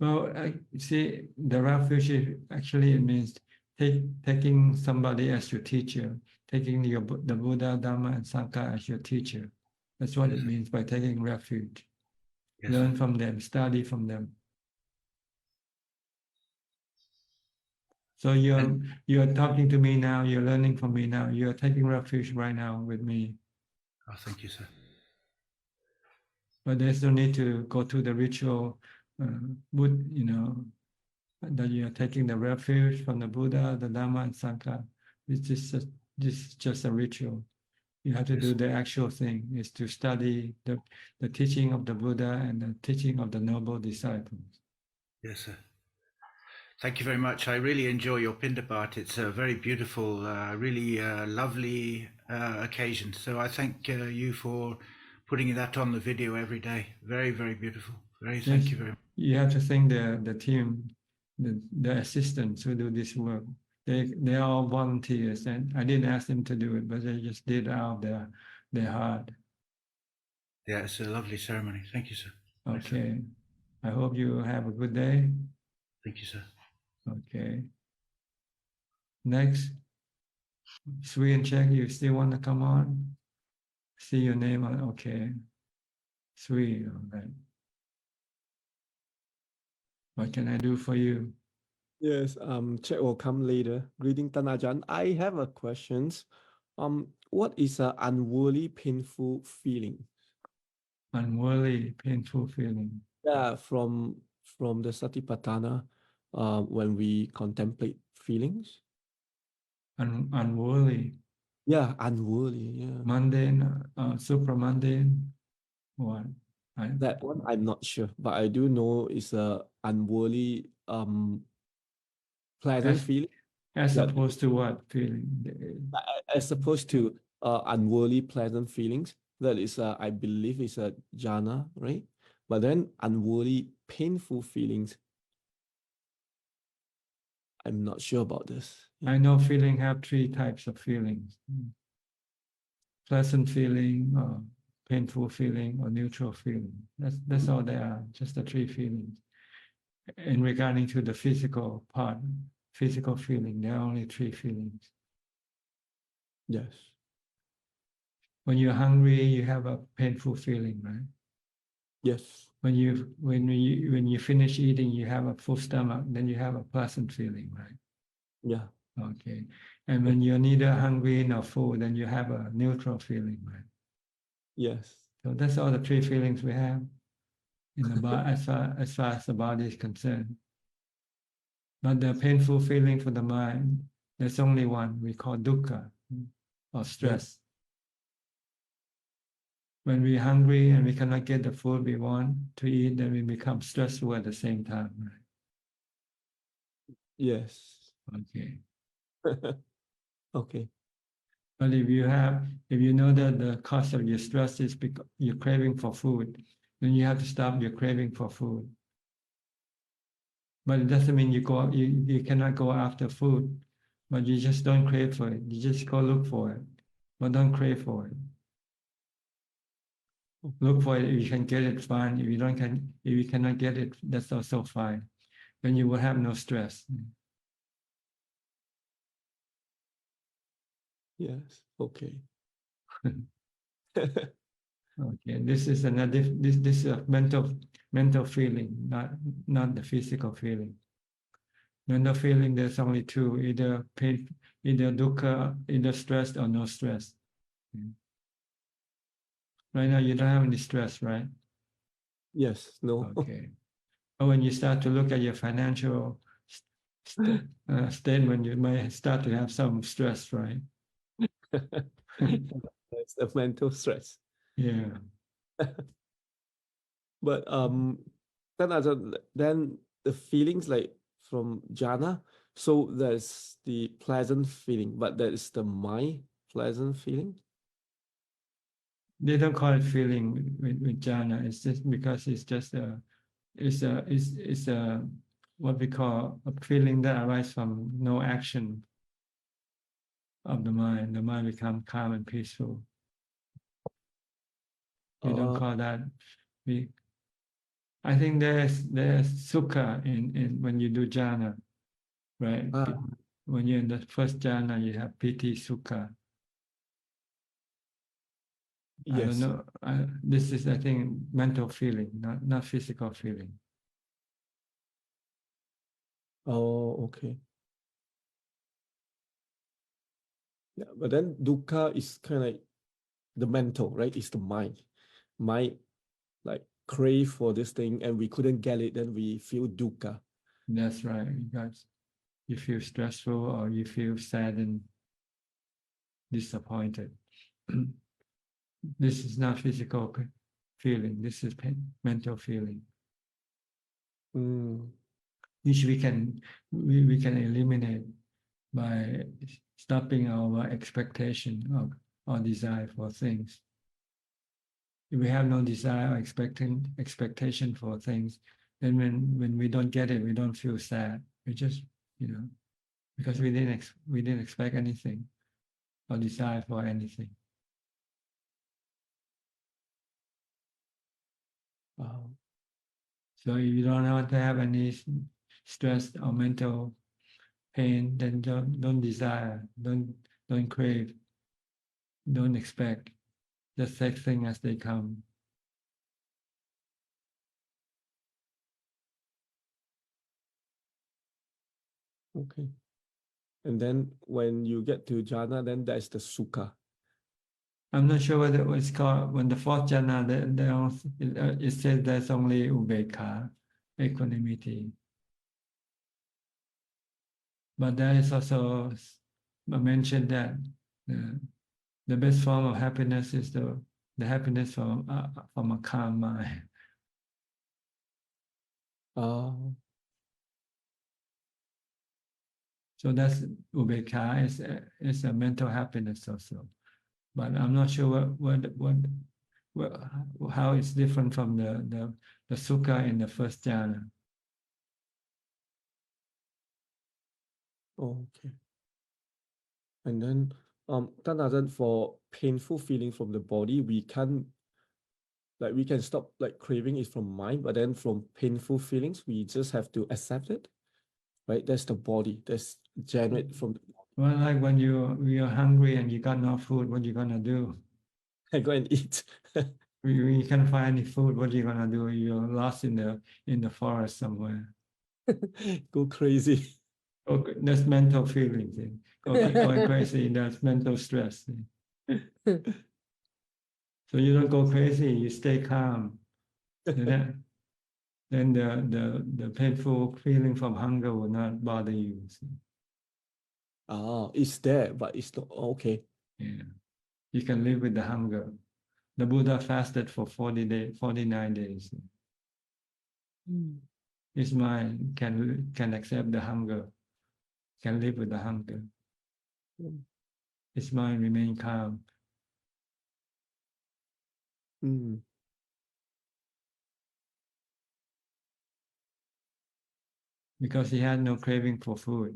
Well, see, the refuge actually it means taking somebody as your teacher, taking the Buddha, Dhamma, and Sangha as your teacher. That's what it means by taking refuge. Yes, Learn sir. from them, study from them. So you're talking to me now, you're learning from me now, you're taking refuge right now with me. Oh, thank you, sir. But there's no need to go to the ritual, that you're taking the refuge from the Buddha, the Dhamma, and Sangha. This is just a ritual. You have to do the actual thing, is to study the teaching of the Buddha and the teaching of the noble disciples. Yes, sir. Thank you very much. I really enjoy your Pindapat. It's a very beautiful, really lovely occasion. So I thank you for putting that on the video every day. Very, very beautiful. Thank you very much. You have to thank the team, the assistants who do this work. They are all volunteers, and I didn't ask them to do it, but they just did out of their heart. Yeah, it's a lovely ceremony. Thank you, sir. Okay. I hope you have a good day. Thank you, sir. Okay. Next, Sri and Czech, you still want to come on? See your name on, okay. Sri, all right. What can I do for you? Yes, Czech will come later. Greeting Tanajan. I have a questions. What is an unworthy, painful feeling? Unworthy, painful feeling. Yeah, from the Satipatthana, when we contemplate feelings. Unworthy. Yeah, unworthy. Yeah. Mundane, supramundane. What? That one I'm not sure, but I do know it's a unworthy, pleasant feeling. As opposed to what feeling? As opposed to unworthy, pleasant feelings. That is, I believe, is a jhana, right? But then unworthy, painful feelings, I'm not sure about this. I know feeling have three types of feelings. Pleasant feeling, painful feeling, or neutral feeling. That's all they are, just the three feelings. In regarding to the physical part, physical feeling, there are only three feelings. Yes. When you're hungry, you have a painful feeling, right? Yes. When you finish eating, you have a full stomach, then you have a pleasant feeling, right? Yeah. Okay. And when you're neither hungry nor full, then you have a neutral feeling, right? Yes. So that's all the three feelings we have in the body, as far as the body is concerned. But the painful feeling for the mind, there's only one. We call dukkha, or stress. When we're hungry and we cannot get the food we want to eat, then we become stressful at the same time, right? Yes. Okay. Okay. But if you know that the cause of your stress is because you're craving for food, then you have to stop your craving for food. But it doesn't mean you cannot go after food, but you just don't crave for it. You just go look for it, but don't crave for it. Look for it. If you can get it, fine. If you cannot get it, that's also fine. Then you will have no stress. Yes. Okay. Okay. This is another. This is a mental feeling, not the physical feeling. Mental feeling. There's only two: either pain, either dukkha, either stress or no stress. Right now, you don't have any stress, right? Yes. No. Okay. But when you start to look at your financial statement, you may start to have some stress, right? That's the mental stress. Yeah. But then the feelings like from jhana, so there's the pleasant feeling, but there is the mind pleasant feeling. They don't call it feeling with jhana. It's just because it's just it's a what we call a feeling that arises from no action of the mind. The mind becomes calm and peaceful. We don't call that. I think there's sukha in when you do jhana, right? When you're in the first jhana, you have piti sukha. I don't Yes. know. This is, I think, mental feeling, not physical feeling. Oh, okay. Yeah, but then dukkha is kind of like the mental, right? It's the mind. Mind like crave for this thing and we couldn't get it, then we feel dukkha. That's right. Because you feel stressful or you feel sad and disappointed. This is not physical feeling. This is mental feeling. Which we can eliminate by stopping our expectation or desire for things. If we have no desire or expectation for things, then when we don't get it, we don't feel sad. We just, because we didn't expect anything or desire for anything. So if you don't want to have any stress or mental pain, then don't desire, don't crave, don't expect. Just take things as they come. Okay. And then when you get to jhana, then that's the sukha. I'm not sure what it's called. When the fourth jhana, it says there's only ubekkha, equanimity. But there is also mentioned that the best form of happiness is the happiness from a calm mind. So that's ubekkha is a mental happiness also. But I'm not sure how it's different from the sukha in the first jhana. Okay. And then for painful feeling from the body, we can stop like craving it from mind, but then from painful feelings, we just have to accept it, right? That's the body. That's generate from. Well, like when you're hungry and you got no food, what you gonna do? I go and eat. You can't find any food. What are you gonna do? You're lost in the forest somewhere. Go crazy. Okay, that's mental feeling. See. Going crazy, that's mental stress. See. So you don't go crazy, you stay calm. Then the painful feeling from hunger will not bother you. See. Oh, it's there, but it's not okay. Yeah. You can live with the hunger. The Buddha fasted for 49 days. His mind can accept the hunger, can live with the hunger. His mind remain calm. Because he had no craving for food.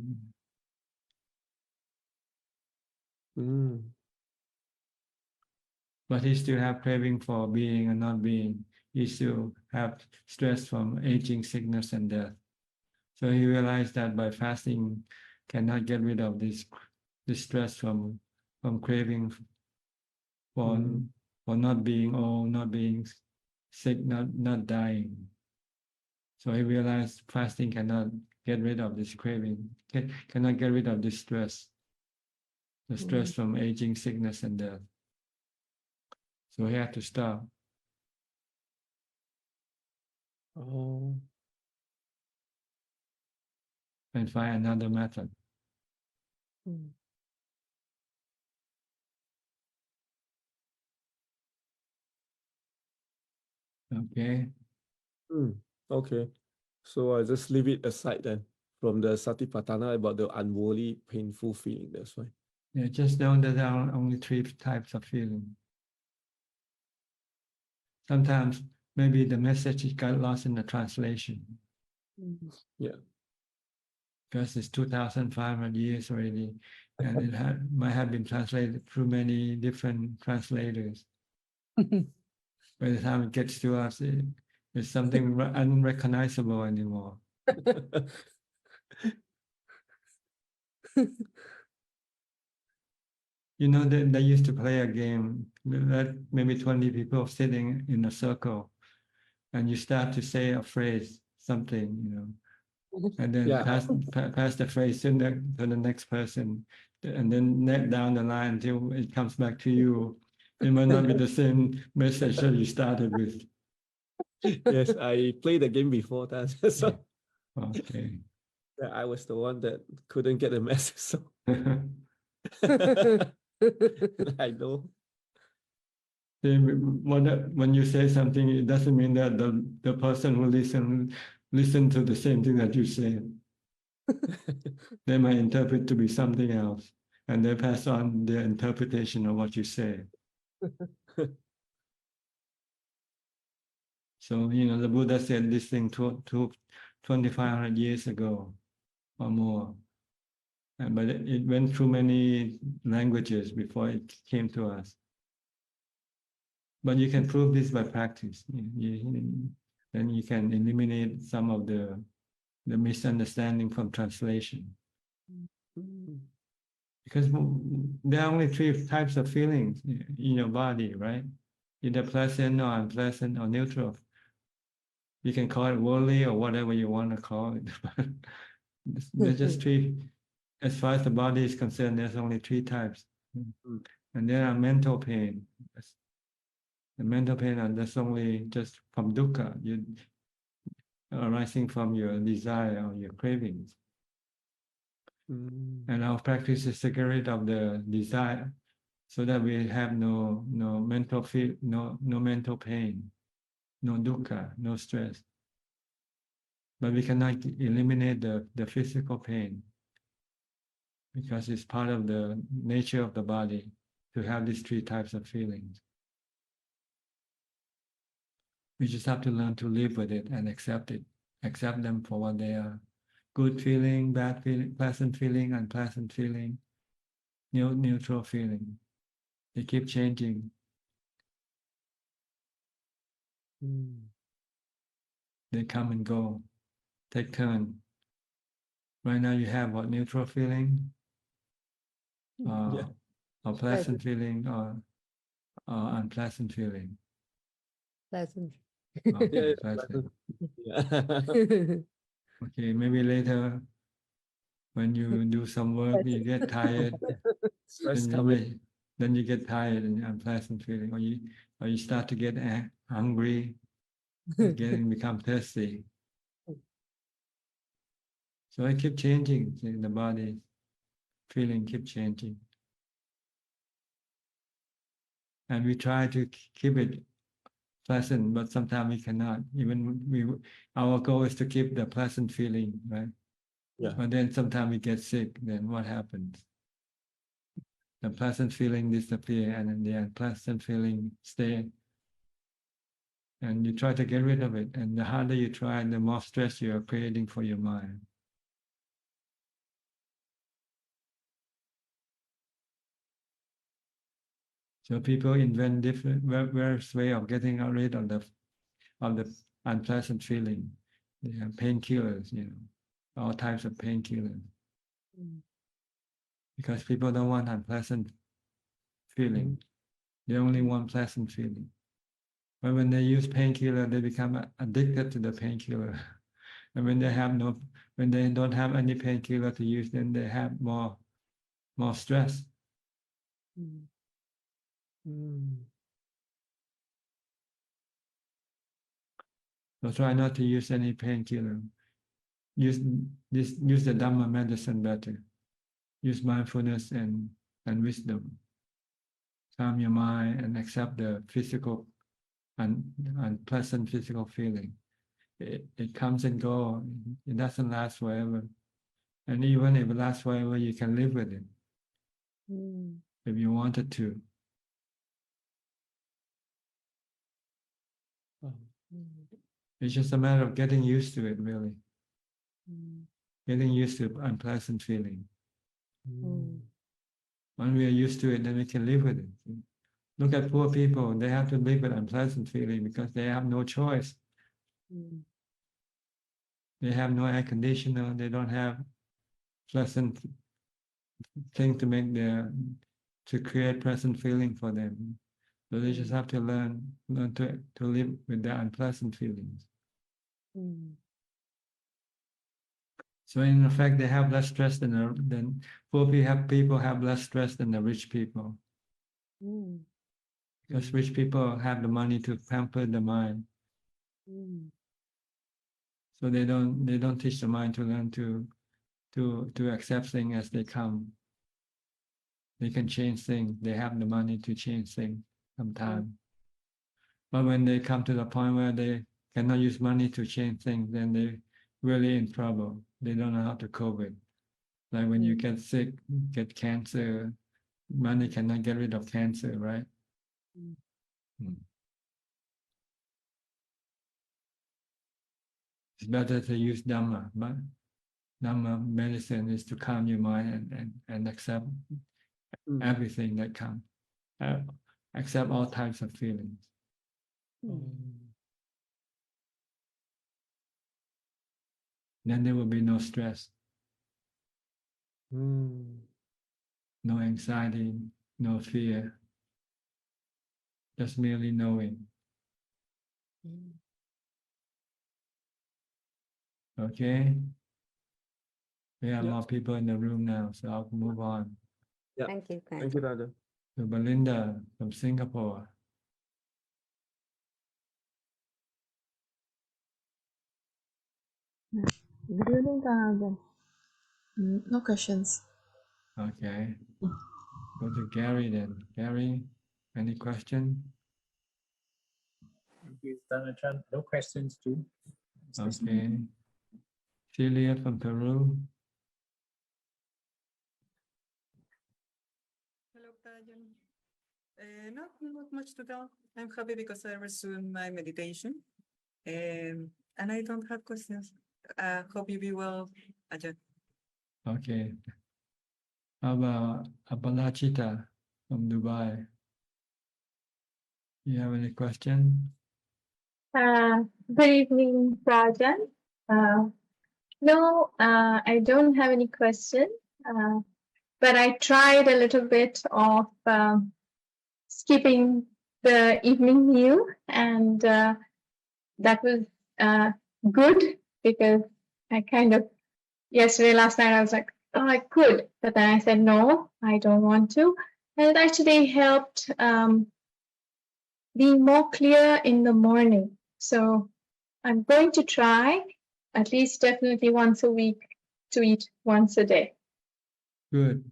But he still have craving for being and not being. He still have stress from aging, sickness, and death. So he realized that by fasting cannot get rid of this stress from craving for not being old, not being sick, not dying. So he realized fasting cannot get rid of this craving, cannot get rid of this stress, the stress from aging, sickness, and death. So he had to stop. And find another method. Okay. Okay. So I just leave it aside then from the Satipatthana about the unworthy, painful feeling. That's why. Yeah, just know that there are only 3 types of feeling. Sometimes maybe the message got lost in the translation. Yeah. Because it's 2,500 years already, and it might have been translated through many different translators. By the time it gets to us, it's something unrecognizable anymore. You know, they used to play a game that maybe 20 people sitting in a circle, and you start to say a phrase, something, you know, and then pass the phrase to the next person, and then down the line until it comes back to you. It might not be the same message that you started with. Yes, I played the game before that. So okay. Yeah, I was the one that couldn't get the message. So I know. When you say something, it doesn't mean that the person who listen to the same thing that you say. They might interpret to be something else, and they pass on their interpretation of what you say. So, you know, the Buddha said this thing 2,500 years ago or more. But it went through many languages before it came to us. But you can prove this by practice. Then you can eliminate some of the misunderstanding from translation. Because there are only 3 types of feelings in your body, right? Either pleasant or unpleasant or neutral. You can call it worldly or whatever you want to call it. There's just 3. As far as the body is concerned, there's only 3 types. And there are mental pain. The mental pain, and that's only just from dukkha, arising from your desire or your cravings. And our practice is to get rid of the desire, so that we have no mental mental pain, no dukkha, no stress. But we cannot eliminate the physical pain, because it's part of the nature of the body to have these 3 types of feelings. We just have to learn to live with it and accept them for what they are. Good feeling, bad feeling, pleasant feeling, unpleasant feeling, neutral feeling. They keep changing. They come and go, take turn. Right now you have what, neutral feeling, or pleasant feeling, or unpleasant feeling. Pleasant. Okay, pleasant. Okay, maybe later When you do some work, you get tired. Stress then, coming. then you get tired and unpleasant feeling, or you start to get hungry, become thirsty. So it keep changing. The body feeling keep changing, and we try to keep it pleasant, but sometimes we cannot. Even our goal is to keep the pleasant feeling, right? Yeah. But then sometimes we get sick. Then what happens? The pleasant feeling disappear, and then the unpleasant feeling stay. And you try to get rid of it, and the harder you try, the more stress you are creating for your mind. So people invent different various way of getting rid of the unpleasant feeling. They have painkillers, all types of painkillers. Because people don't want unpleasant feeling. They only want pleasant feeling. But when they use painkiller, they become addicted to the painkiller. And when they don't have any painkiller to use, then they have more stress. So try not to use any painkiller. Use the Dhamma medicine better. Use mindfulness and wisdom. Calm your mind and accept the physical unpleasant physical feeling. It comes and goes. It doesn't last forever. And even if it lasts forever, you can live with it if you wanted to. It's just a matter of getting used to it, really. Getting used to unpleasant feeling. When we are used to it, then we can live with it. Look at poor people. They have to live with unpleasant feeling because they have no choice. They have no air conditioner. They don't have pleasant thing to create pleasant feeling for them. So they just have to learn to live with the unpleasant feelings. So in effect, they have less stress than poor people have less stress than the rich people. Because rich people have the money to pamper the mind. So they don't teach the mind to learn to accept things as they come. They can change things. They have the money to change things sometimes. But when they come to the point where they cannot use money to change things, then they're really in trouble. They don't know how to cope with. Like when you get sick, get cancer, money cannot get rid of cancer, right? It's better to use Dhamma, but Dhamma medicine is to calm your mind and accept everything that comes. Accept all types of feelings. Then there will be no stress, no anxiety, no fear, just merely knowing. Okay? We have more people in the room now, so I'll move on. Yeah. Thank you. Thank you, Dada. To Belinda from Singapore. Good evening, Ajahn. No questions. Okay. Go to Gary then. Gary, any question? No questions too. Okay. Celia from Peru. Hello, Ajahn. Not much to tell. I'm happy because I resumed my meditation. And I don't have questions. Hope you be well, Ajahn. Okay. How about Abalachita from Dubai? You have any question? Good evening, Rajan. No, I don't have any question, but I tried a little bit of skipping the evening meal, and that was good because I kind of, last night I was like, I could, but then I said, no, I don't want to. And it actually helped being more clear in the morning. So I'm going to try at least definitely once a week to eat once a day. Good.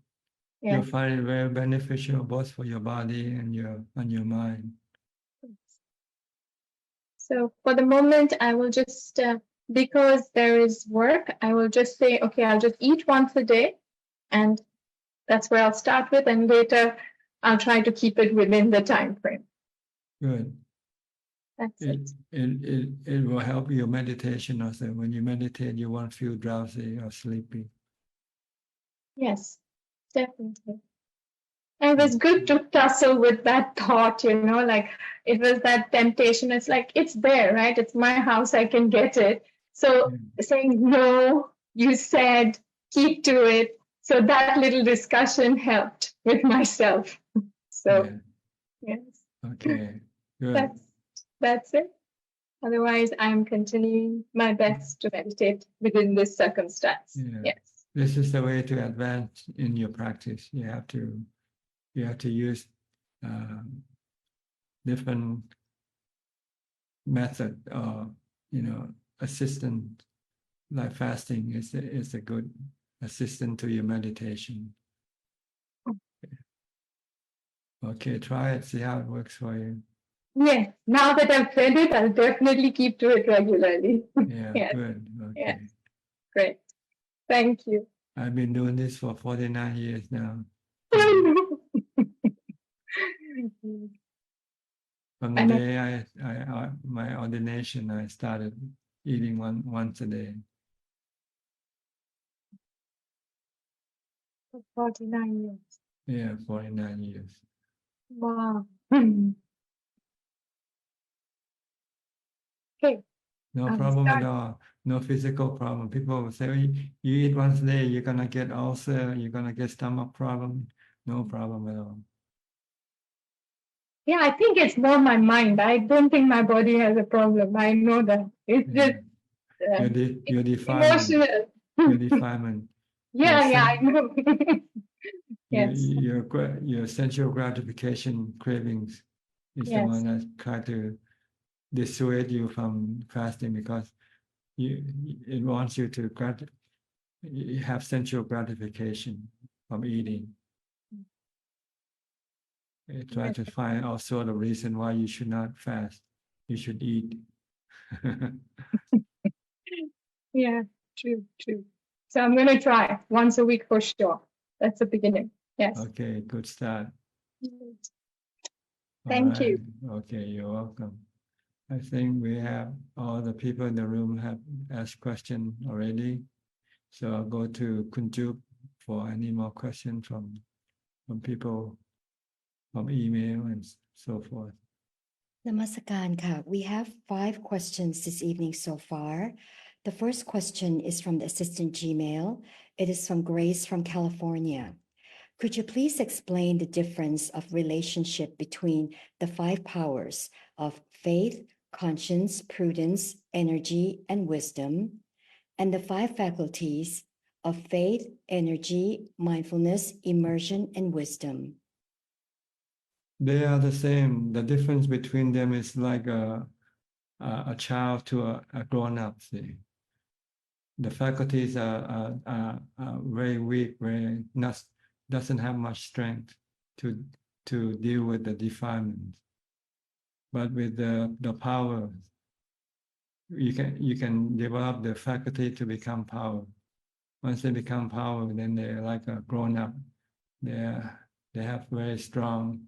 Yeah. You'll find it very beneficial both for your body and your mind. So for the moment, I will just, because there is work, I will just say, okay, I'll just eat once a day. And that's where I'll start with. And later, I'll try to keep it within the time frame. Good. That's it. It will help your meditation also. When you meditate, you won't feel drowsy or sleepy. Yes, definitely. And it was good to tussle with that thought, like it was that temptation. It's like, it's there, right? It's my house, I can get it. So saying, no, you said, keep to it. So that little discussion helped with myself. So, yes. Okay, good. That's it. Otherwise, I'm continuing my best to meditate within this circumstance. Yes. This is the way to advance in your practice. You have to use different method or assistant, like fasting is a good assistant to your meditation. Okay, try it, see how it works for you. Yeah, now that I've said it, I'll definitely keep to it regularly. Yeah, Yes. good. Okay. Yes. Great. Thank you. I've been doing this for 49 years now. From the day I my ordination, I started eating once a day. 49 years. Yeah, 49 years. Wow. Okay. No I'll problem start. at all. No physical problem. People will say, "Oh, you eat once a day, you're gonna get ulcer, you're gonna get stomach problem." No problem at all. Yeah, I think it's more my mind. I don't think my body has a problem. I know that. It's just Your defilement. emotional. Your defilement. Yeah, I know. Yes. Your sensual gratification cravings is the Yes. one that try to dissuade you from fasting, because it wants you to have sensual gratification from eating. It tries to find all sort of reason why you should not fast. You should eat. Yeah, true. So I'm going to try once a week for sure. That's the beginning. Yes. Okay, good start. Thank you. Okay, you're welcome. I think we have all the people in the room have asked questions already. So I'll go to Kunjup for any more questions from people from email and so forth. Namaskaran ka. We have 5 questions this evening so far. The first question is from the assistant Gmail. It is from Grace from California. Could you please explain the difference of relationship between the 5 powers of faith, conscience, prudence, energy, and wisdom, and the 5 faculties of faith, energy, mindfulness, immersion, and wisdom? They are the same. The difference between them is like a child to a grown-up. See, the faculties are very weak, doesn't have much strength to deal with the defilements. But with the power, you can develop the faculty to become power. Once they become power, then they're like a grown-up. They have very strong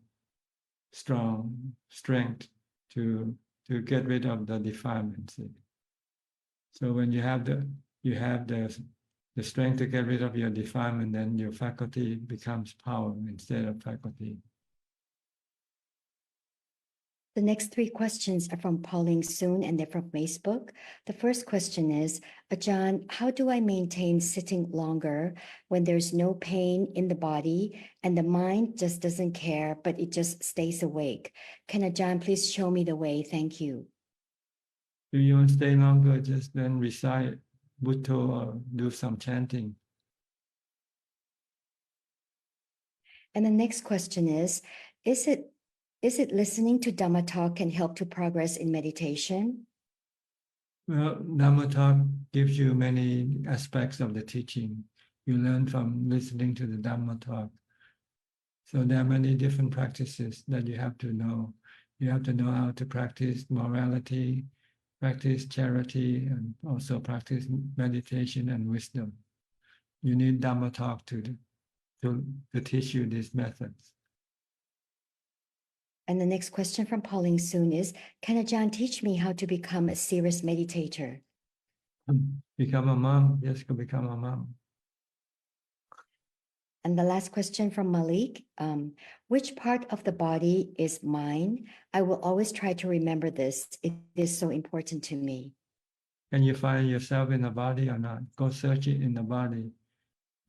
strength to get rid of the defilements. So when you have the strength to get rid of your defilement, then your faculty becomes power instead of faculty. The next 3 questions are from Pauline Soon, and they're from Facebook. The first question is, Ajahn, how do I maintain sitting longer when there's no pain in the body and the mind just doesn't care, but it just stays awake? Can Ajahn please show me the way? Thank you. If you want to stay longer, just then recite Bhutto or do some chanting. And the next question is it listening to Dhamma talk can help to progress in meditation? Well, Dhamma talk gives you many aspects of the teaching. You learn from listening to the Dhamma talk. So there are many different practices that you have to know. You have to know how to practice morality, practice charity, and also practice meditation and wisdom. You need Dhamma talk to teach you these methods. And the next question from Pauline Soon is, can Ajahn teach me how to become a serious meditator? Become a monk? Yes, go become a monk. And the last question from Malik, which part of the body is mine? I will always try to remember this. It is so important to me. Can you find yourself in the body or not? Go search it in the body.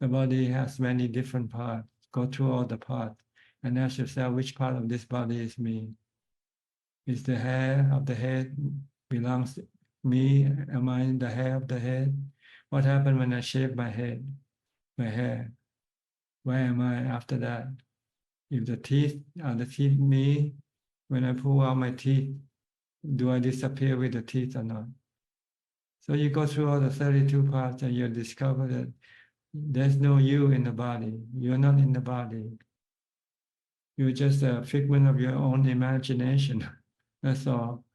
The body has many different parts. Go through all the parts and ask yourself, which part of this body is me? Is the hair of the head belongs to me? Am I the hair of the head? What happened when I shave my head, my hair? Where am I after that? If the teeth, are the teeth me? When I pull out my teeth, do I disappear with the teeth or not? So you go through all the 32 parts and you discover that there's no you in the body. You're not in the body. You're just a figment of your own imagination. That's all.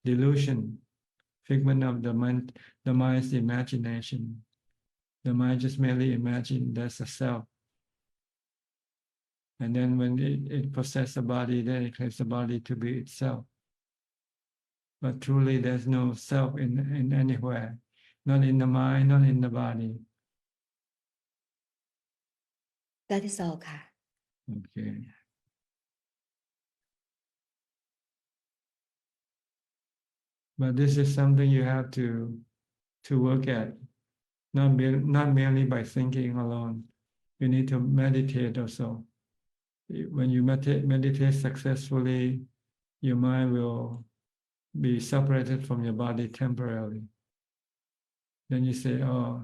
Delusion, figment of the mind's imagination. The mind just merely imagines there's a self. And then when it possesses a body, then it claims the body to be itself. But truly there's no self in anywhere. Not in the mind, not in the body. That is all, Ka. Okay. But this is something you have to work at, not merely by thinking alone. You need to meditate also. When you meditate successfully, your mind will be separated from your body temporarily. Then you say, oh,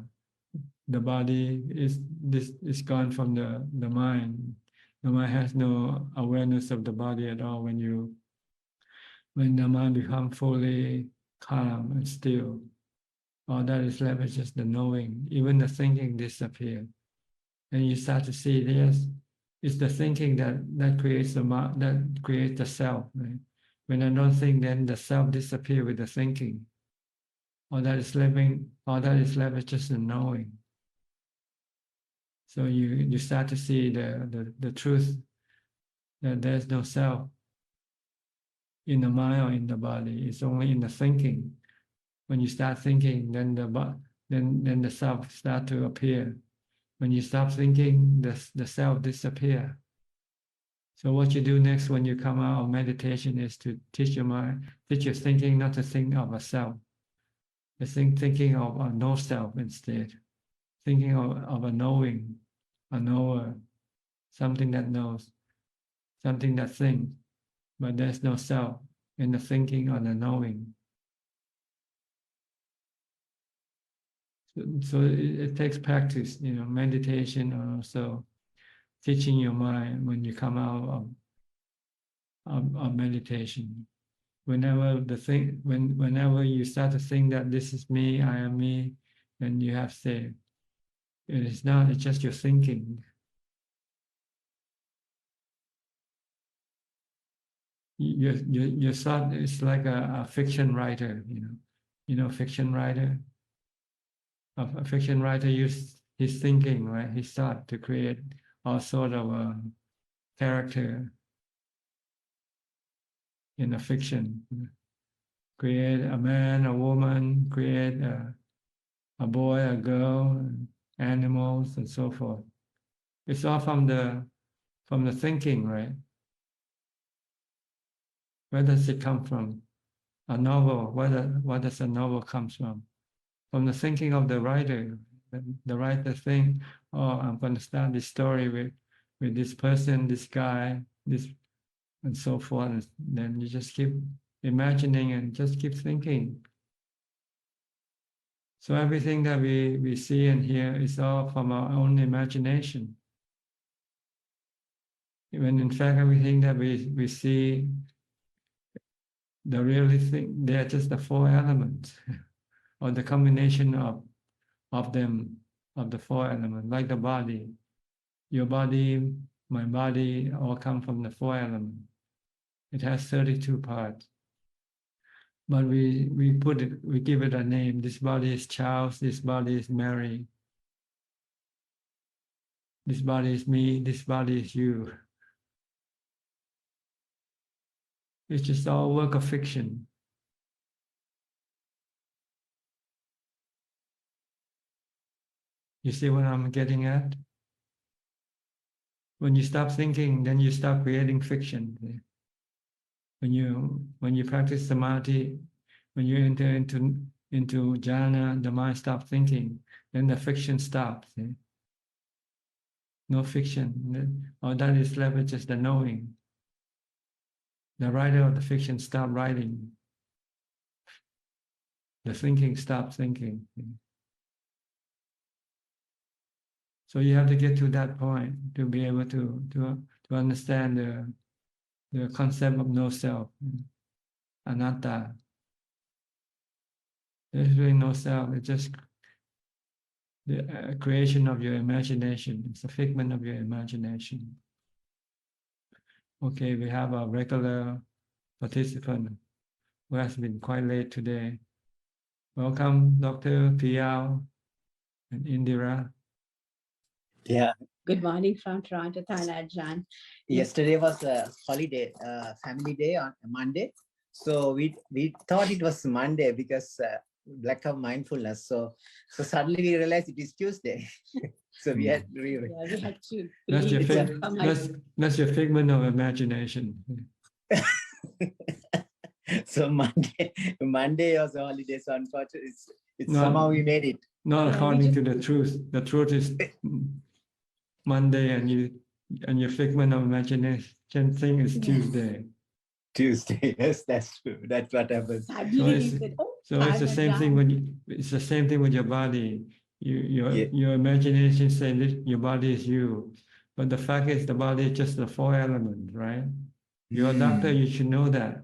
the body is gone from the mind. The mind has no awareness of the body at all when the mind becomes fully calm and still. All that is left is just the knowing. Even the thinking disappears. And you start to see, yes, it's the thinking that creates the self. Right? When I don't think, then the self disappears with the thinking. All that is left is just the knowing. So you start to see the truth that there's no self in the mind or in the body. It's only in the thinking. When you start thinking, then the self start to appear. When you stop thinking, the self disappear. So what you do next when you come out of meditation is to teach your mind, teach your thinking not to think of a self. Thinking of a no self instead. Thinking of a knowing, a knower, something that knows, something that thinks, but there's no self in the thinking or the knowing. So it takes practice, meditation, or also teaching your mind when you come out of meditation. Whenever you start to think that this is me, I am me, then you have to say, it is not, it's just your thinking. Your thought is like a fiction writer, fiction writer. A fiction writer uses his thinking, right? His thought to create all sort of a character in a fiction. Create a man, a woman, create a boy, a girl, animals, and so forth. It's all from the thinking, right? Where does it come from? A novel. What does a novel come from? From the thinking of the writer. The writer think, oh, I'm going to start this story with this person, this guy, this, and so forth. And then you just keep imagining and just keep thinking. So everything that we see and hear is all from our own imagination. when in fact everything that we see, the really thing, they're just the four elements, or the combination of them, of the four elements, like the body. Your body, my body, all come from the four elements. It has 32 parts. But we give it a name. This body is Charles, this body is Mary. This body is me, this body is you. It's just all work of fiction. You see what I'm getting at? When you stop thinking, then you stop creating fiction. When you practice samadhi, when you enter into jhana, the mind stops thinking, then the fiction stops. No fiction. All that is left is just the knowing. The writer of the fiction stopped writing. The thinking stopped thinking. So you have to get to that point to be able to understand the concept of no self, anatta. There's really no self. It's just the creation of your imagination. It's a figment of your imagination. Okay, we have a regular participant who has been quite late today. Welcome, Dr. Piao and Indira. Yeah, good morning from Toronto, Thailand, Ajahn. Yesterday was a holiday, family day on Monday. So we thought it was Monday because lack of mindfulness. So suddenly we realized it is Tuesday. So we had to. Yeah, we had to. That's your figment of imagination. So Monday was a holiday. So unfortunately, it's somehow we made it. Not according to the truth. The truth is Monday, and your figment of imagination thing is Tuesday. Tuesday, yes, that's true. That's what happens. So it's the same thing it's the same thing with your body. Your imagination says your body is you, but the fact is the body is just the four elements, right? You're a doctor, you should know that.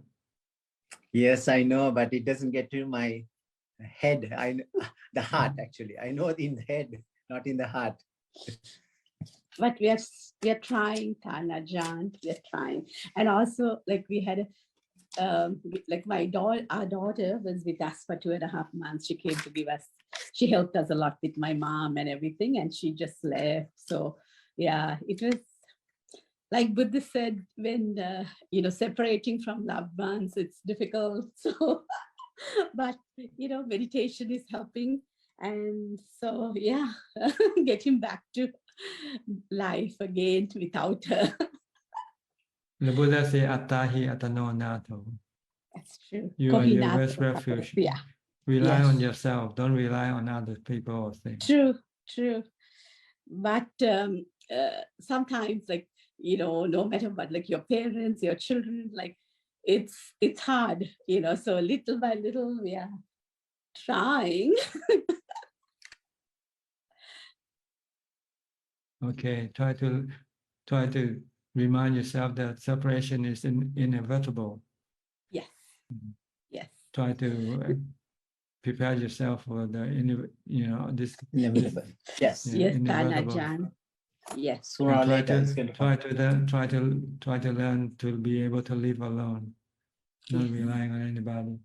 Yes, I know, but it doesn't get to my head. I know, the heart actually. I know it in the head, not in the heart. But we are trying, Ajahn. We are trying, and also like we had, like our daughter was with us for 2.5 months. She came to give us. She helped us a lot with my mom and everything, and she just left. So yeah, it was like Buddha said, when separating from loved ones, it's difficult. So, but meditation is helping, and so yeah, getting back to life again without her. The Buddha says, "Attahi atano nato." That's true. You are your best refuge. Yeah. Rely on yourself. Don't rely on other people or things. True. But sometimes, like no matter what, like your parents, your children, like it's hard, So little by little, we are trying. Okay, try to remind yourself that separation is inevitable. Yes. Yes. Try to prepare yourself for the this inevitable. Yes. Yes, Ajahn. Yes. Sooner or later, try to learn to be able to live alone, not relying on anybody.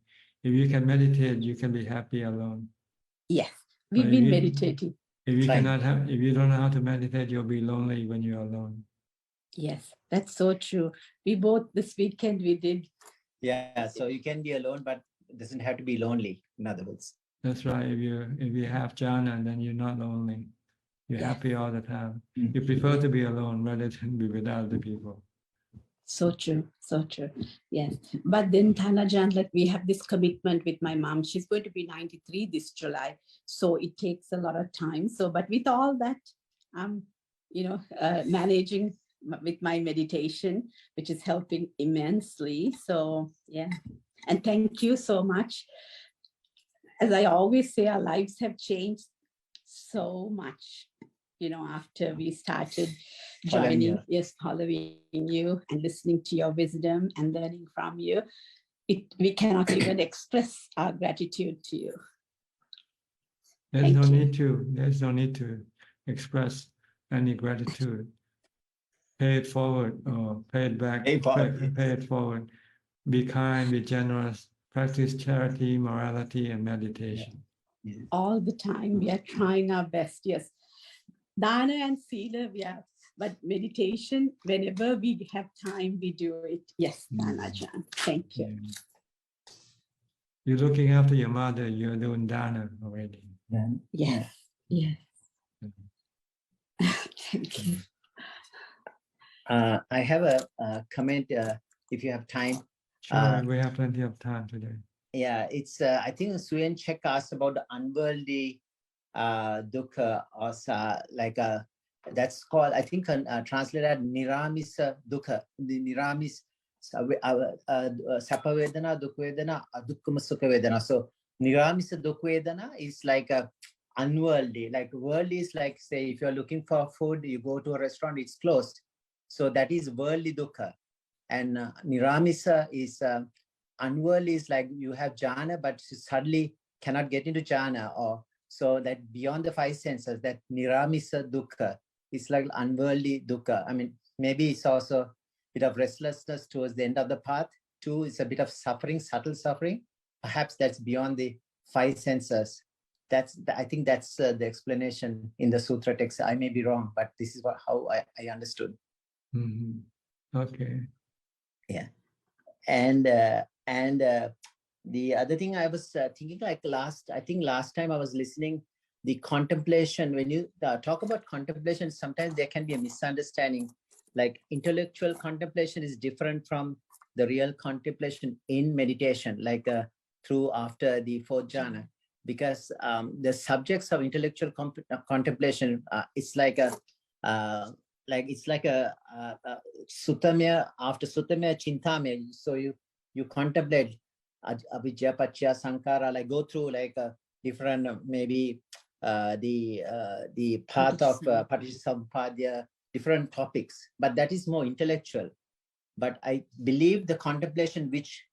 If you can meditate, you can be happy alone. Yes, we've been meditating. If you don't know how to meditate, you'll be lonely when you're alone. Yes, that's so true. We both this weekend we did. Yeah, so you can be alone, but it doesn't have to be lonely. In other words. That's right. If you have jhana, then you're not lonely. You're happy all the time. You prefer to be alone rather than be with other people. So true. Yes. But then Ajahn, like we have this commitment with my mom. She's going to be 93 this July. So it takes a lot of time. So, but with all that, I'm, managing with my meditation, which is helping immensely. So yeah. And thank you so much. As I always say, our lives have changed so much, after we started Following joining, you. following you and listening to your wisdom and learning from you, we cannot even express our gratitude to you. There's no need to express any gratitude. Pay it forward or pay it back. Pay it forward. Be kind, be generous. Practice charity, morality, and meditation. Yeah. All the time, we are trying our best. Yes, Dana and Sila, but meditation, whenever we have time, we do it. Yes, Dana Ajahn. Thank you. You're looking after your mother. You're doing dana already. Yes. Yes. Thank you. I have a comment if you have time. Sure, we have plenty of time today. Yeah, it's I think Suyen Chek asked about the unworldly dukkha, or like that's called, I think translated niramisa dukkha, the niramis sapa vedana, dukha vedana, adukkama sukha vedana. So niramisa dukha vedana is like a unworldly, like worldly is like, say, if you're looking for food, you go to a restaurant, it's closed. So that is worldly dukkha. And niramisa is unworldly, is like you have jhana, but you suddenly cannot get into jhana, or so that beyond the five senses, that niramisa dukkha is like unworldly dukkha. I mean, maybe it's also a bit of restlessness towards the end of the path. Two, it's a bit of suffering, subtle suffering. Perhaps that's beyond the five senses. I think that's the explanation in the sutra text. I may be wrong, but this is how I understood. Mm-hmm. Okay. Yeah. And the other thing I was thinking, like last time I was listening, the contemplation, when you talk about contemplation, sometimes there can be a misunderstanding. Like intellectual contemplation is different from the real contemplation in meditation, like through after the fourth jhana, because the subjects of intellectual contemplation, it's like a sutamya, after sutamya chintamya. So you contemplate Abhijato sankara, like go through like a different maybe the path of Paticcasamuppada, different topics, but that is more intellectual. But I believe the contemplation which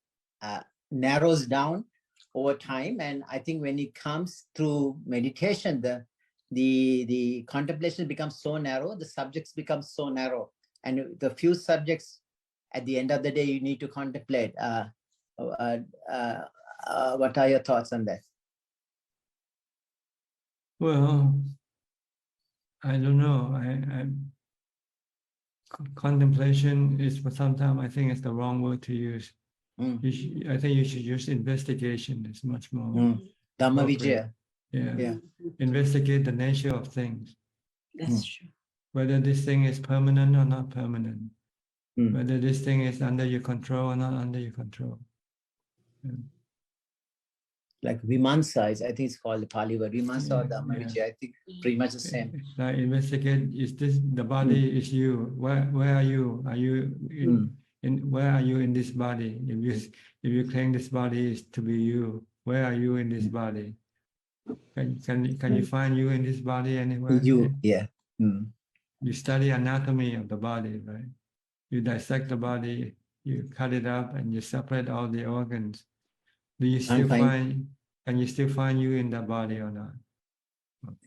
narrows down over time, and I think when it comes through meditation, the contemplation becomes so narrow, the subjects become so narrow, and the few subjects at the end of the day you need to contemplate. What are your thoughts on that? Well, I don't know. Contemplation is, for sometimes I think it's the wrong word to use. I think you should use investigation. It's much more Dhamma appropriate. Vijaya. Yeah. Investigate the nature of things. That's true. Whether this thing is permanent or not permanent. Whether this thing is under your control or not under your control. Yeah. Like Vimansa, I think it's called the Pali word. Vimansa or Dhamma Vijaya, I think pretty much the same. Like investigate, is this the body is you? Where are you? Are you in where are you in this body? If you claim this body is to be you, where are you in this body? Can you find you in this body anywhere? Yeah. You study anatomy of the body, right? You dissect the body, you cut it up, and you separate all the organs. Do you still can you still find you in the body or not?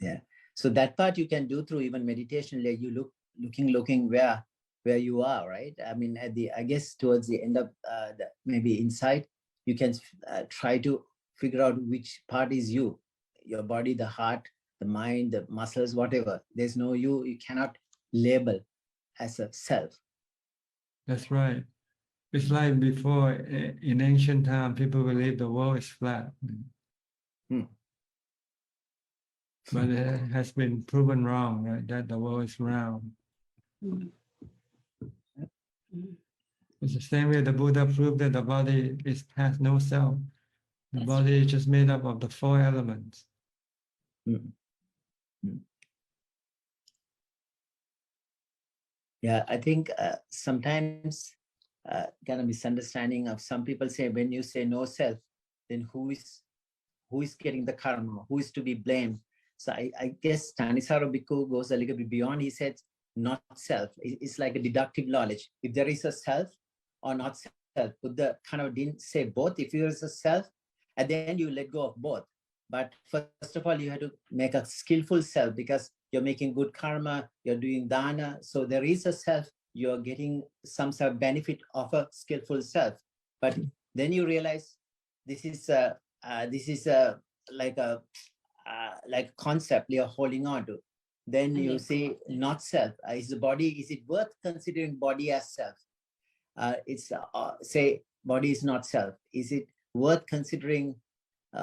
Yeah. So that part you can do through even meditation, like you looking where you are, right? I mean, I guess towards the end of maybe inside, you can try to figure out which part is you, your body, the heart, the mind, the muscles, whatever. There's no you. You cannot label as a self. That's right. It's like before, in ancient time, people believe the world is flat. But it has been proven wrong, right? That the world is round. It's the same way the Buddha proved that the body has no self. The body is just made up of the four elements. Yeah, I think sometimes kind of misunderstanding of some people say, when you say no self, then who is getting the karma? Who is to be blamed? So I guess Thanissaro Bhikkhu goes a little bit beyond. He said, not self. It's like a deductive knowledge. If there is a self or not self, Buddha kind of didn't say both. If there is a self, at the end you let go of both. But first of all, you have to make a skillful self because you're making good karma, you're doing dana. So there is a self, you're getting some sort of benefit of a skillful self. But then you realize this is like a concept you're holding on to. Then you say not self. Is the body, is it worth considering body as self? Say body is not self. Is it worth considering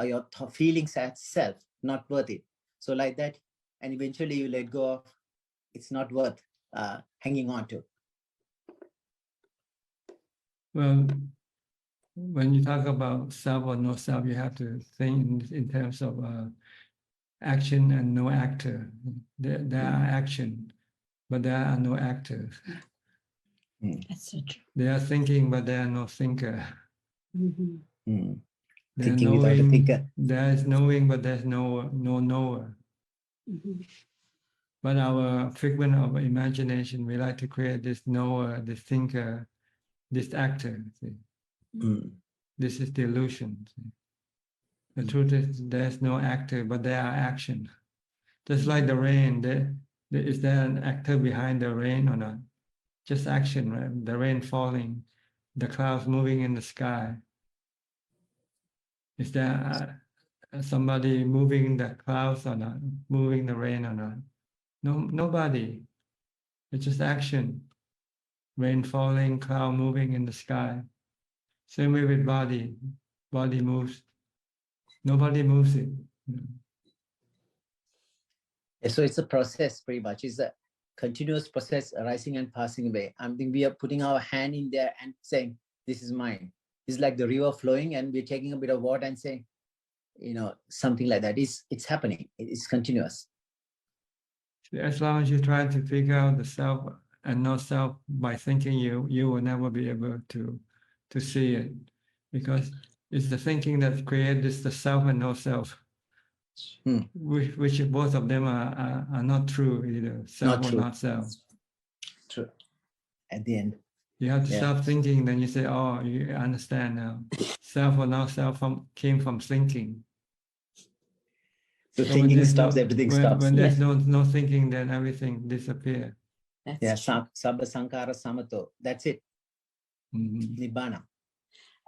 your feelings as self? Not worth it. So like that, and eventually you let go of, it's not worth hanging on to. Well, when you talk about self or no self, you have to think in terms of action and no actor. There are action, but there are no actors. That's so true. They are thinking, but there are no thinker. They are Thinking without a knowing, thinker. there is knowing, but there's no knower. But our figment of imagination, we like to create this knower, this thinker, this actor. See? This is the illusion. See? The truth is there's no actor, but there are action. Just like the rain, is there an actor behind the rain or not? Just action, right? The rain falling, the clouds moving in the sky. Is there somebody moving the clouds or not? Moving the rain or not? No, nobody. It's just action. Rain falling, cloud moving in the sky. Same way with body. Body moves. Nobody moves it. So it's a process pretty much. It's a continuous process arising and passing away. I think we are putting our hand in there and saying, this is mine. It's like the river flowing and we're taking a bit of water and saying, something like that. It's happening. It's continuous. As long as you try to figure out the self and not self by thinking, you will never be able to see it, because it's the thinking that creates the self and no self, which both of them are not true either, self or not self. True. At the end. You have to stop thinking, then you say, oh, you understand now. Self or not self came from thinking. So thinking stops, everything stops. When there's no thinking, then everything disappears. Sabba Sankara Samato. That's it. Nibbana.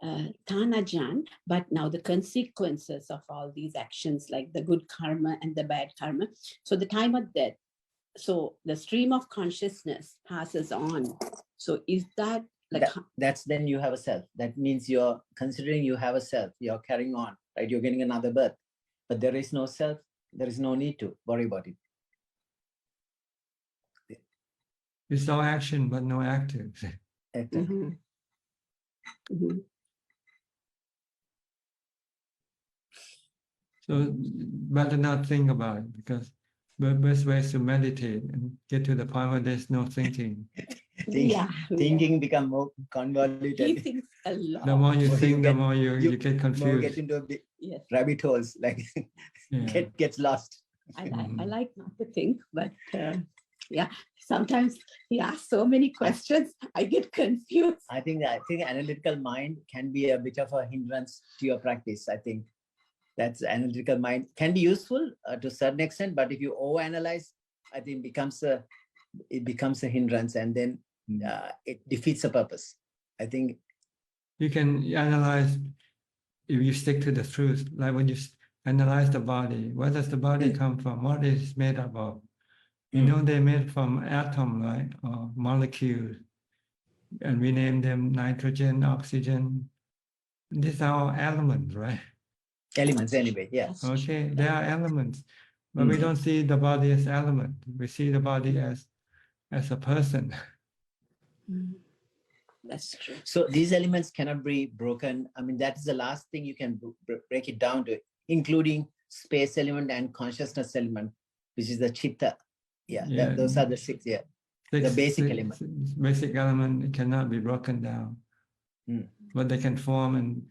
Ajahn, but now the consequences of all these actions, like the good karma and the bad karma. So the time of death, so the stream of consciousness passes on. So is that like that's then you have a self. That means you're considering you have a self. You're carrying on, right? You're getting another birth, but there is no self. There is no need to worry about it. It's all action, but no active. So better not think about it, because the best way is to meditate and get to the point where there's no thinking. Thinking become more convoluted. He thinks a lot. The more you think, the more you get confused. More get into rabbit holes, like gets lost. I like not to think, but sometimes he asks so many questions, I get confused. I think analytical mind can be a bit of a hindrance to your practice. I think that's analytical mind can be useful to a certain extent, but if you overanalyze, I think it becomes a hindrance, and then it defeats the purpose. I think you can analyze if you stick to the truth. Like when you analyze the body, where does the body come from? What is it made up of? You know, they're made from atom, right, or molecules, and we name them nitrogen, oxygen. These are all elements, right? Elements anyway, yes. Okay, they are elements, but we don't see the body as element. We see the body as a person. That's true. So these elements cannot be broken. I mean, that is the last thing you can break it down to, including space element and consciousness element, which is the chitta. Those are the six. The basic element. Basic element cannot be broken down, but they can form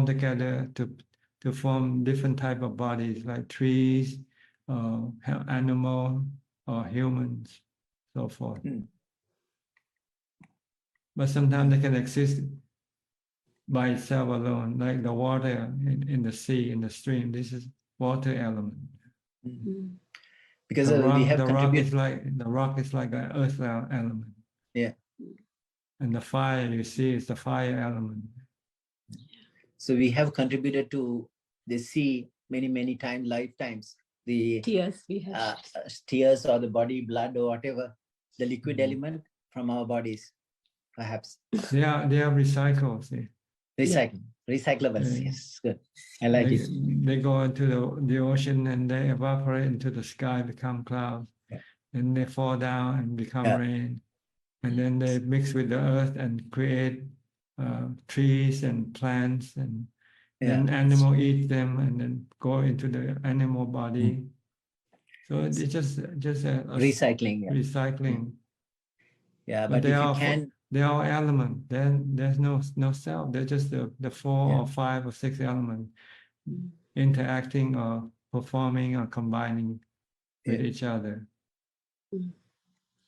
together to form different type of bodies, like trees, animal or humans, so forth. But sometimes they can exist by itself alone, like the water in the sea, in the stream. This is water element. Because the rock, we have the rock contributed. is like an earth element. Yeah. And the fire you see is the fire element. So we have contributed to the sea many times, lifetimes. The tears we have. Tears or the body, blood or whatever, the liquid element from our bodies, perhaps. They are recycled. See? Recyclables. Yes, good. I like it. They go into the ocean and they evaporate into the sky, become clouds, and they fall down and become rain, and then they mix with the earth and create trees and plants, and then animal eat them and then go into the animal body. So it's just a recycling. Recycling. Yeah, but if you can. They are element. Then there's no self. They're just the 4 or 5 or 6 elements interacting or performing or combining with each other.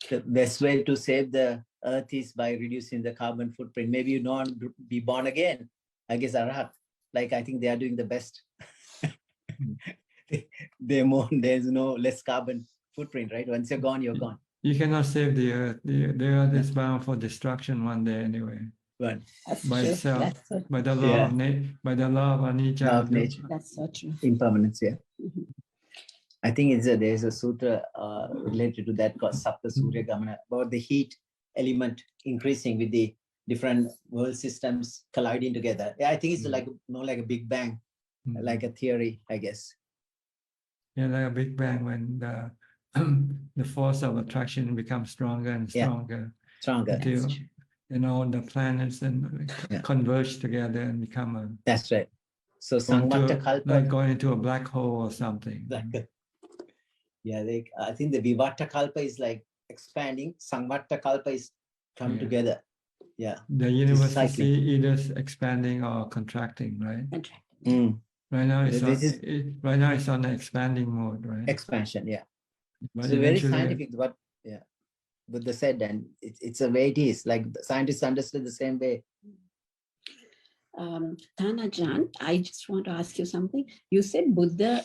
The best way to save the earth is by reducing the carbon footprint. Maybe you don't be born again. I guess Arhat. Like I think they are doing the best. There's no less carbon footprint, right? Once you're gone, you're gone. You cannot save the earth. The earth is bound for destruction one day anyway. Right. By itself, by the law of anicca. Law of nature. That's so true. Impermanence, yeah. I think there's a sutra related to that called Sapta Surya Gamana, about the heat element increasing with the different world systems colliding together. Yeah, I think it's like more like a Big Bang, like a theory, I guess. Yeah, like a Big Bang when the force of attraction becomes stronger and stronger. Stronger. Until the planets and converge together and become a. That's right. So Samvata Kalpa, like going into a black hole or something. Yeah, I think the Vivata Kalpa is like expanding. Samvata Kalpa is come together. Yeah. The universe is either expanding or contracting, right? Right now it's on the expanding mode, right? Expansion, yeah. But it's very scientific. What Buddha said, and it's a way it is. Like the scientists understood the same way. Ajahn, I just want to ask you something. You said Buddha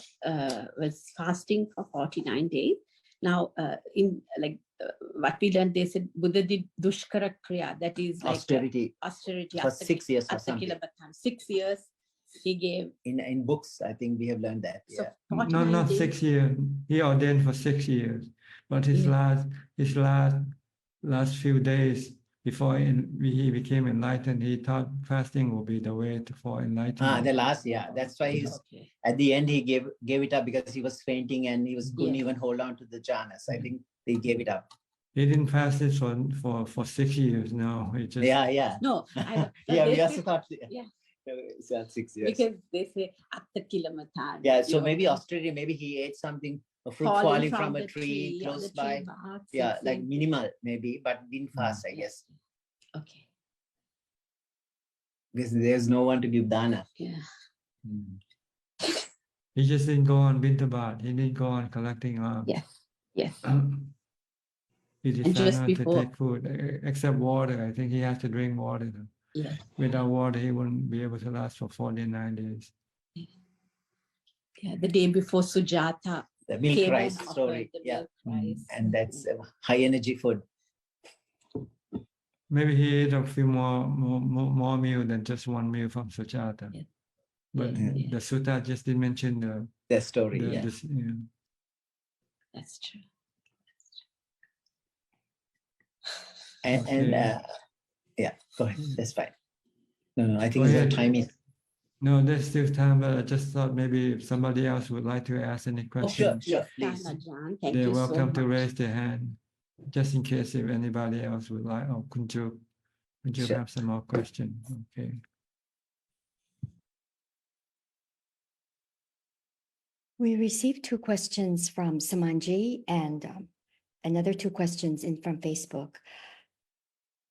was fasting for 49 days. Now, what we learned, they said Buddha did Dushkara Kriya, that is like austerity for 6 years or something. 6 years he gave. In books, I think we have learned that. So no, not 6 years. He ordained for 6 years, but his last few days before he became enlightened, he thought fasting would be the way for enlightenment. That's why at the end he gave it up because he was fainting and he couldn't even hold on to the jhanas. I think they gave it up. He didn't fast it for 6 years. No, he just No, we also thought 6 years because they say Atta Kilometer. Yeah, so maybe austerity. Maybe he ate something. A fruit falling from a tree close by. Yeah, like minimal maybe, but didn't fast, I guess. Okay. Because there's no one to give dana. Yeah. He just didn't go on bintabat. He didn't go on collecting alms. Yes. He decided not to take food, except water. I think he has to drink water. Yeah. Without water, he wouldn't be able to last for 49 days. Yeah, the day before Sujata. The milk rice story. And that's high energy food. Maybe he ate a few more meal than just one meal from Suchart. But the sutta just didn't mention the story. That's true. And go ahead. That's fine. No, I think the time is. No, there's still time, but I just thought maybe if somebody else would like to ask any questions, sure, please. They're welcome to raise their hand, just in case if anybody else would like. Oh, Kunju have some more questions? Okay. We received 2 questions from Samanji and another 2 questions from Facebook.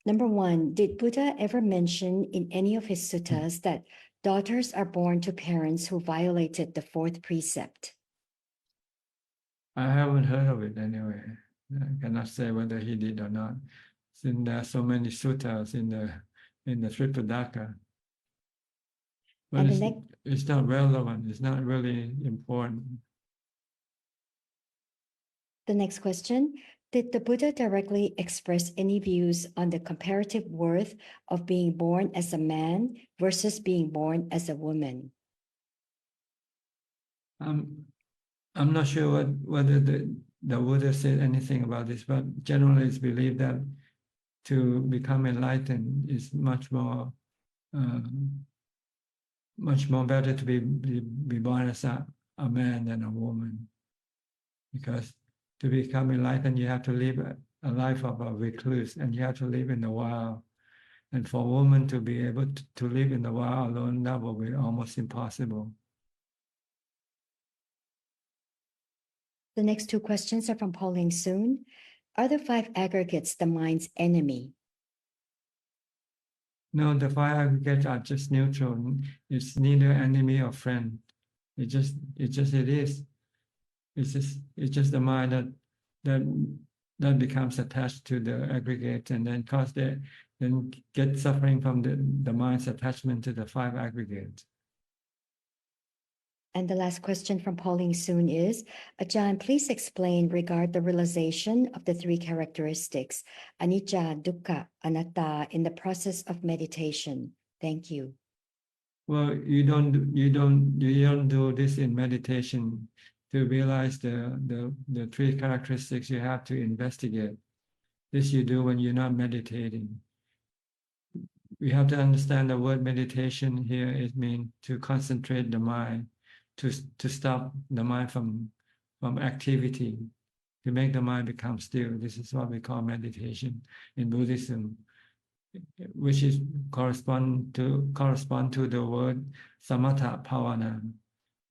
Number 1, did Buddha ever mention in any of his suttas that daughters are born to parents who violated the 4th precept? I haven't heard of it anyway. I cannot say whether he did or not, since there are so many suttas in the Tripitaka. But And the it's not relevant. It's not really important. The next question, did the Buddha directly express any views on the comparative worth of being born as a man versus being born as a woman? I'm not sure whether the Buddha said anything about this, but generally it's believed that to become enlightened is much more better to be born as a man than a woman, because to become enlightened you have to live a life of a recluse, and you have to live in the wild. And for a woman to be able to live in the wild alone, that will be almost impossible. The next two questions are from Pauline Soon. Are the five aggregates the mind's enemy? No, the five aggregates are just neutral. It's neither enemy or friend. It is. It's just the mind that becomes attached to the aggregate, and then then get suffering from the mind's attachment to the five aggregates. And the last question from Pauline Soon is, Ajahn, please explain regarding the realization of the three characteristics, anicca, dukkha, anatta, in the process of meditation. Thank you. Well, you don't do this in meditation. To realize the three characteristics, you have to investigate. This you do when you're not meditating. We have to understand the word meditation here. It means to concentrate the mind, to stop the mind from activity, to make the mind become still. This is what we call meditation in Buddhism, which is correspond to the word samatha bhavana,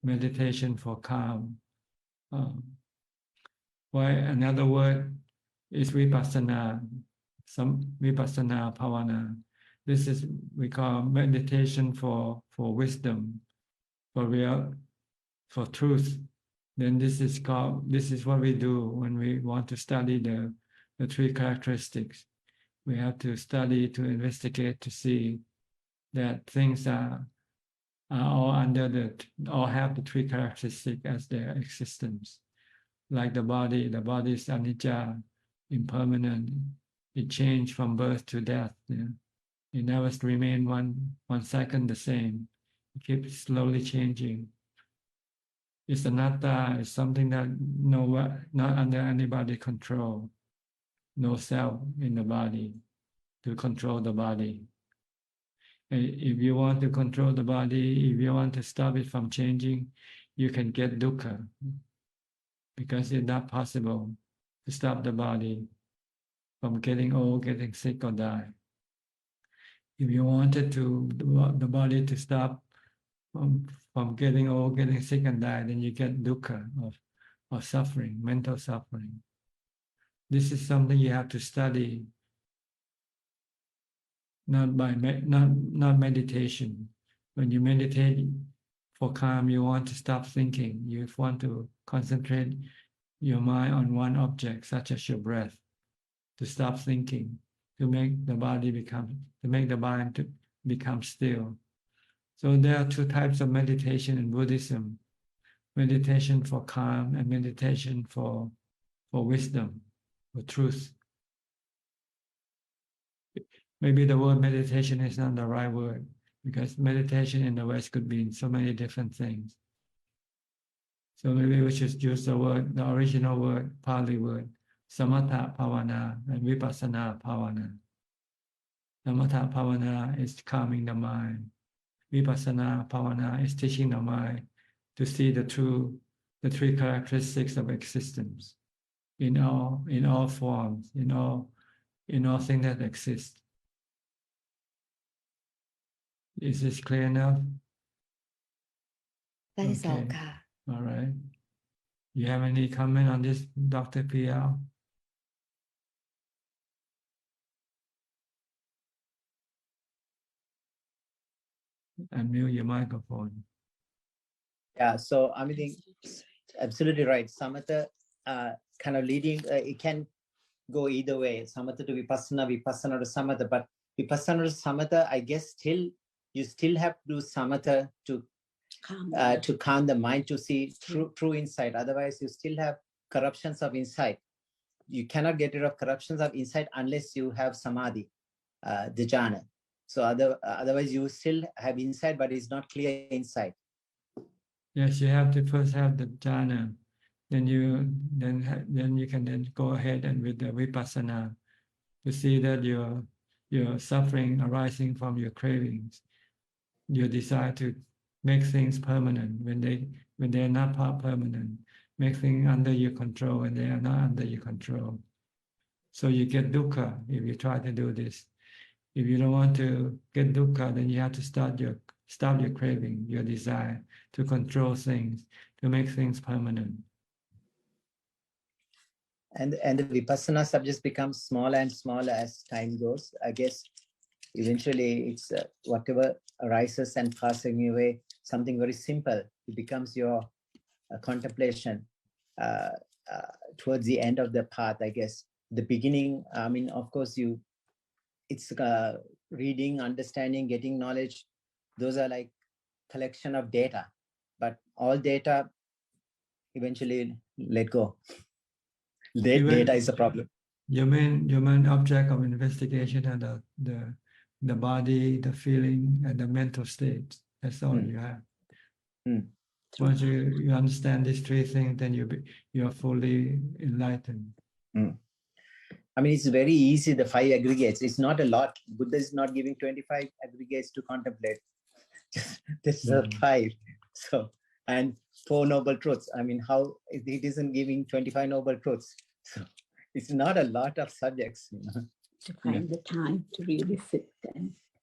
meditation for calm. Why another word is vipassana, some vipassana bhavana. This is we call meditation for wisdom, for truth. Then this is what we do when we want to study the three characteristics. We have to study, to investigate, to see that things are all all have the three characteristics as their existence. Like the body is anicca, impermanent. It changes from birth to death. Yeah? It never remains one second the same. It keeps slowly changing. It's anatta, it's something that not under anybody's control. No self in the body to control the body. If you want to control the body, if you want to stop it from changing, you can get dukkha, because it's not possible to stop the body from getting old, getting sick, or die. If you wanted the body to stop from getting old, getting sick, and die, then you get dukkha of suffering, mental suffering. This is something you have to study, not meditation. When you meditate for calm, you want to stop thinking. You want to concentrate your mind on one object, such as your breath, to stop thinking, to make the mind to become still. So there are two types of meditation in Buddhism: meditation for calm and meditation for wisdom, for truth. Maybe the word meditation is not the right word, because meditation in the West could mean so many different things. So maybe we should use the original word, Pali word, samatha bhavana and vipassana bhavana. Samatha bhavana is calming the mind. Vipassana bhavana is teaching the mind to see the three characteristics of existence in all forms, in all things that exist. Is this clear enough? That is all, Ka. All right. You have any comment on this, Dr. P.L.? Unmute your microphone. Yeah, so I mean, absolutely right. Samatha kind of leading, it can go either way, samatha to vipassana, vipassana to samatha, but vipassana to samatha, I guess you still have to do samatha to calm the mind, to see true insight. Otherwise, you still have corruptions of insight. You cannot get rid of corruptions of insight unless you have samadhi, the jhana. So otherwise, you still have insight, but it's not clear insight. Yes, you have to first have the jhana, then you can then go ahead and with the vipassana to see that your suffering arising from your cravings, your desire to make things permanent when they are not permanent, make things under your control when they are not under your control. So you get dukkha if you try to do this. If you don't want to get dukkha, then you have to stop your craving, your desire to control things, to make things permanent. And the vipassana subjects become smaller and smaller as time goes. I guess eventually it's whatever arises and passing away, something very simple. It becomes your contemplation towards the end of the path, I guess. The beginning, I mean, of course, it's reading, understanding, getting knowledge. Those are like collection of data, but all data eventually let go. Data is a problem. Your main object of investigation are the body, the feeling, and the mental state. That's all you have. Once you understand these three things, then you are fully enlightened. I mean, it's very easy, the 5 aggregates. It's not a lot. Buddha is not giving 25 aggregates to contemplate. This is 5. So, and 4 noble truths. I mean, how it isn't giving 25 noble truths. So it's not a lot of subjects. To find the time to really sit there.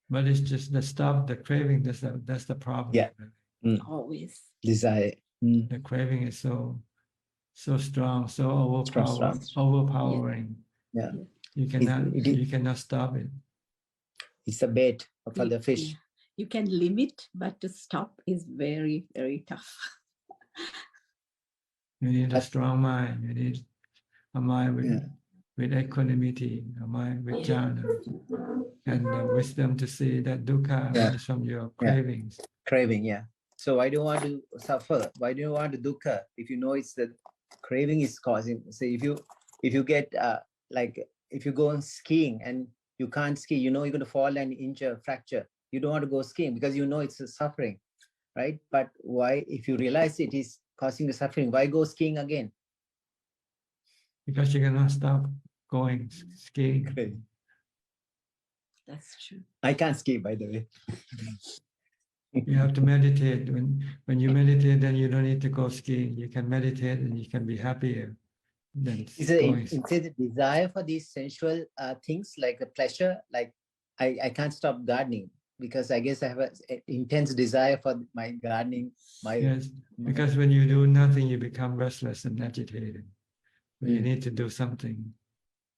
But it's just the craving, that's the problem. Yeah. Always. Desire. The craving is so strong, so overpowering. Yeah. You cannot stop it. It's a bait for the fish. Yeah. You can limit, but to stop is very, very tough. You need a strong mind. You need a mind with equanimity, a mind with jhana, and the wisdom to see that dukkha comes from your cravings. Craving, yeah. So why do you want to suffer? Why do you want to dukkha if you know it's the craving is causing? So if you get like if you go on skiing and you can't ski, you know you're going to fall and injure, fracture. You don't want to go skiing because you know it's a suffering, right? But why, if you realize it is causing the suffering, why go skiing again? Because you cannot stop going skiing. Okay. That's true. I can't ski, by the way. You have to meditate. When you meditate, then you don't need to go skiing. You can meditate and you can be happier than going. It's a desire for these sensual things, like the pleasure. Like I can't stop gardening because I guess I have an intense desire for my gardening. Yes, because when you do nothing, you become restless and agitated. You need to do something.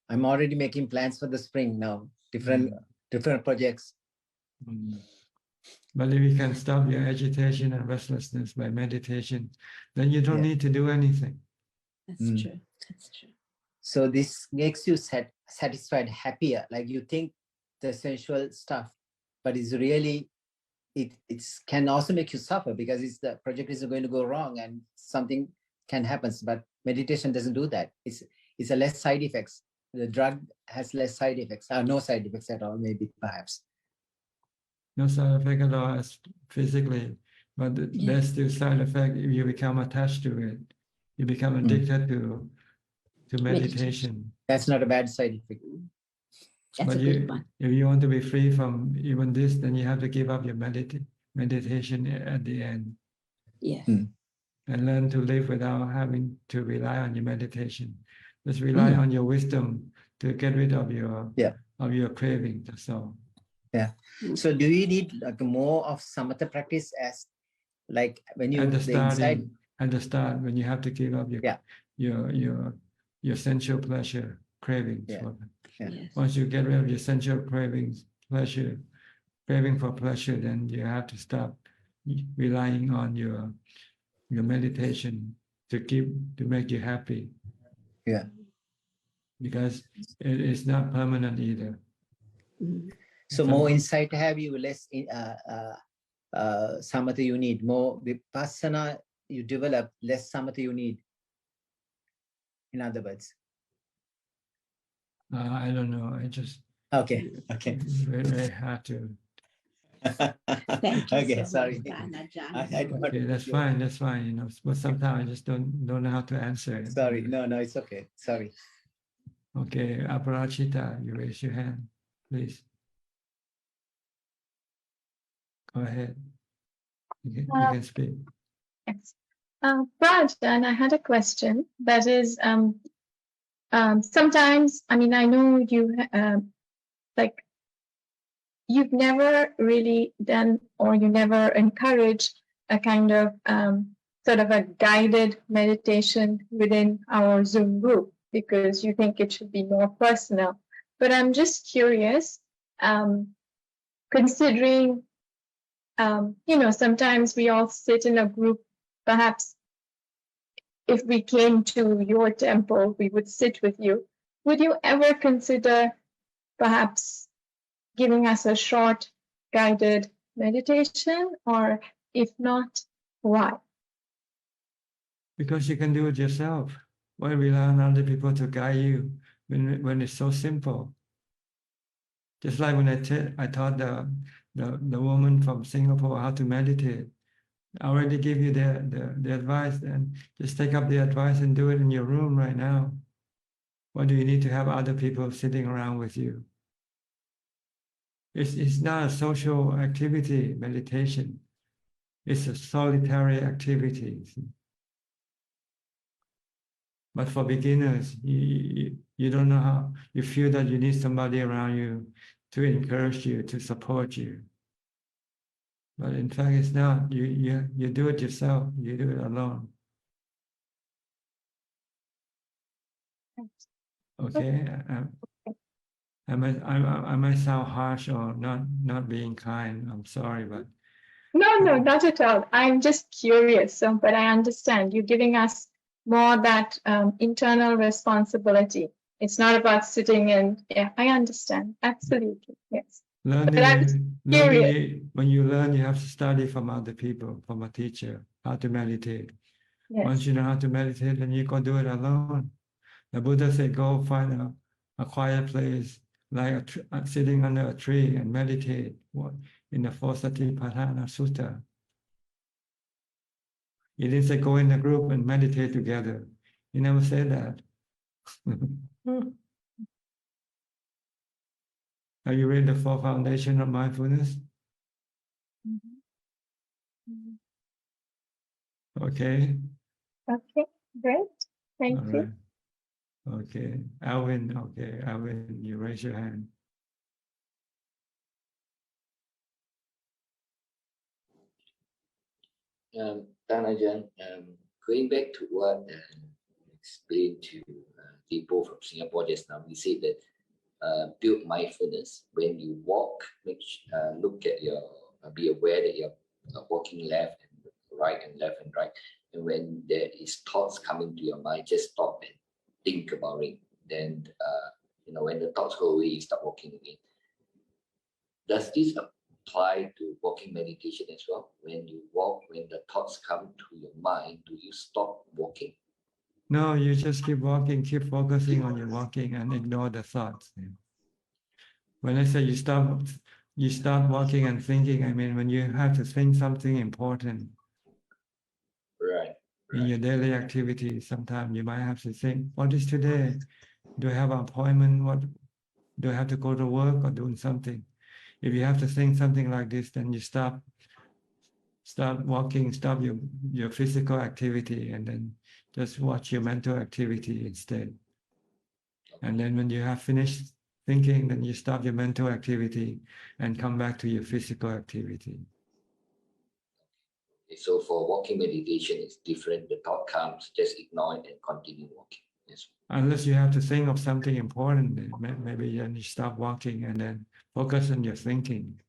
I'm already making plans for the spring now. Different projects. But if you can stop your agitation and restlessness by meditation, then you don't need to do anything. That's true. That's true. So this makes you satisfied, happier. Like you think the sensual stuff, but it's really, it can also make you suffer because the project is going to go wrong and something can happen. But meditation doesn't do that. It's a less side effects. The drug has less side effects, or no side effects at all, maybe perhaps. No side effect at all as physically, but there's still side effect if you become attached to it. You become addicted to meditation. That's not a bad side effect. That's but good one. If you want to be free from even this, then you have to give up your meditation at the end. Yes. And learn to live without having to rely on your meditation. Just rely on your wisdom to get rid of your craving. That's all. Yeah. So do you need like more of samatha practice as like when you at the start when you have to give up your sensual pleasure cravings? Once you get rid of your sensual cravings, craving for pleasure, then you have to stop relying on your meditation to make you happy. Yeah. Because it is not permanent either. So more insight have you, less samatha you need. More vipassana you develop, less samatha you need. In other words. I don't know. I just okay. Very, very hard to. Thank you Okay, so sorry. much, Ajahn. I don't Okay, that's fine. That's fine. You know, but sometimes I just don't know how to answer it. Sorry, no, it's okay. Sorry. Okay, Aparachita, you raise your hand, please. Go ahead. You can speak. Yes. Prajna, I had a question. That is, sometimes, I mean, I know you, like, you've never really done, or you never encourage a kind of sort of a guided meditation within our Zoom group because you think it should be more personal. But I'm just curious, considering, you know, sometimes we all sit in a group, perhaps if we came to your temple, we would sit with you. Would you ever consider perhaps giving us a short guided meditation, or if not, why? Because you can do it yourself. Why rely on other people to guide you when it's so simple? Just like when I taught the woman from Singapore how to meditate. I already give you the advice, and just take up the advice and do it in your room right now. Why do you need to have other people sitting around with you? It's not a social activity, meditation. It's a solitary activity. But for beginners, you don't know how, you feel that you need somebody around you to encourage you, to support you. But in fact, it's not. You do it yourself. You do it alone. Okay. I might sound harsh or not being kind. I'm sorry, but No, not at all. I'm just curious. So, but I understand you're giving us more that internal responsibility. It's not about sitting and, yeah, I understand. Absolutely. Yes. learning, when you learn, you have to study from other people, from a teacher, how to meditate. Yes. Once you know how to meditate, then you go do it alone. The Buddha said, go find a quiet place, like sitting under a tree and meditate in the fourth Satipatthana Sutta. He didn't say go in a group and meditate together. He never said that. Have you read the Four Foundations of Mindfulness? Okay. Okay, great. Thank All you. right. Okay. Alvin, okay. Alvin, you raise your hand. Ajahn, going back to what explained to people from Singapore just now, we said that build mindfulness. When you walk, look at your, be aware that you're walking left and right and left and right. And when there is thoughts coming to your mind, just stop and think about it. Then, you know, when the thoughts go away, you start walking again. Does this apply to walking meditation as well? When you walk, when the thoughts come to your mind, do you stop walking? No, you just keep walking, keep focusing on your walking and ignore the thoughts. When I say you start walking and thinking, I mean when you have to think something important. Right. In your daily activities, sometimes you might have to think, what is today? Do I have an appointment? What do I have to go to work or doing something? If you have to think something like this, then you stop walking, stop your physical activity, and then just watch your mental activity instead. And then when you have finished thinking, then you stop your mental activity and come back to your physical activity. So for walking meditation, it's different. The thought comes, just ignore it and continue walking. Yes. Unless you have to think of something important, maybe then you stop walking and then focus on your thinking.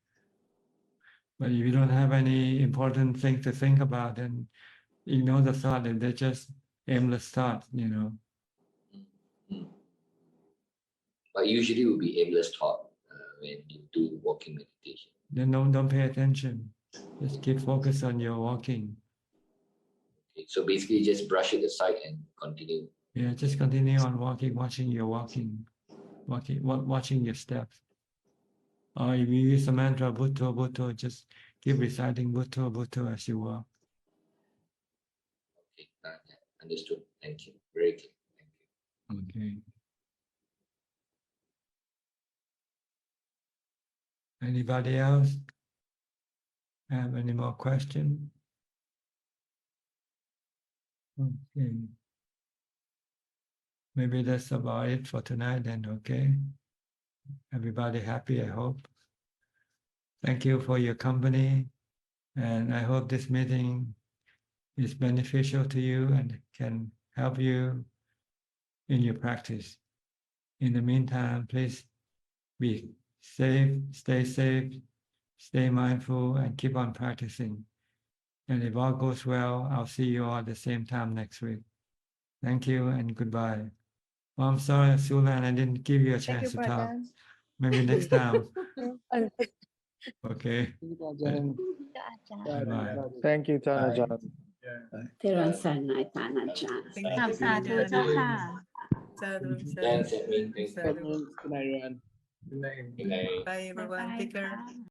But if you don't have any important thing to think about, then ignore the thought and they just aimless thought, But usually it will be aimless thought when you do walking meditation. Then don't pay attention. Just keep focus on your walking. Okay, so basically just brush it aside and continue. Yeah, just continue on walking, watching your watching your steps. Or if you use the mantra Bhutto, Bhutto, just keep reciting Bhutto, Bhutto as you walk. Okay, understood. Thank you. Very clear. Okay. Anybody else have any more questions? Okay. Maybe that's about it for tonight then, okay? Everybody happy, I hope. Thank you for your company, and I hope this meeting is beneficial to you and can help you in your practice. In the meantime, please be safe, stay mindful, and keep on practicing. And if all goes well, I'll see you all at the same time next week. Thank you and goodbye. Oh, I'm sorry, Sulan, I didn't give you a chance to talk. Maybe next time. Okay. Bye. Thank you, Ajahn. Theron Sanai Tan Ajahn. สาธุเจ้าค่ะ Thanks, Edmund. Thanks. Good night, everyone. Good night. Bye everyone. Take care.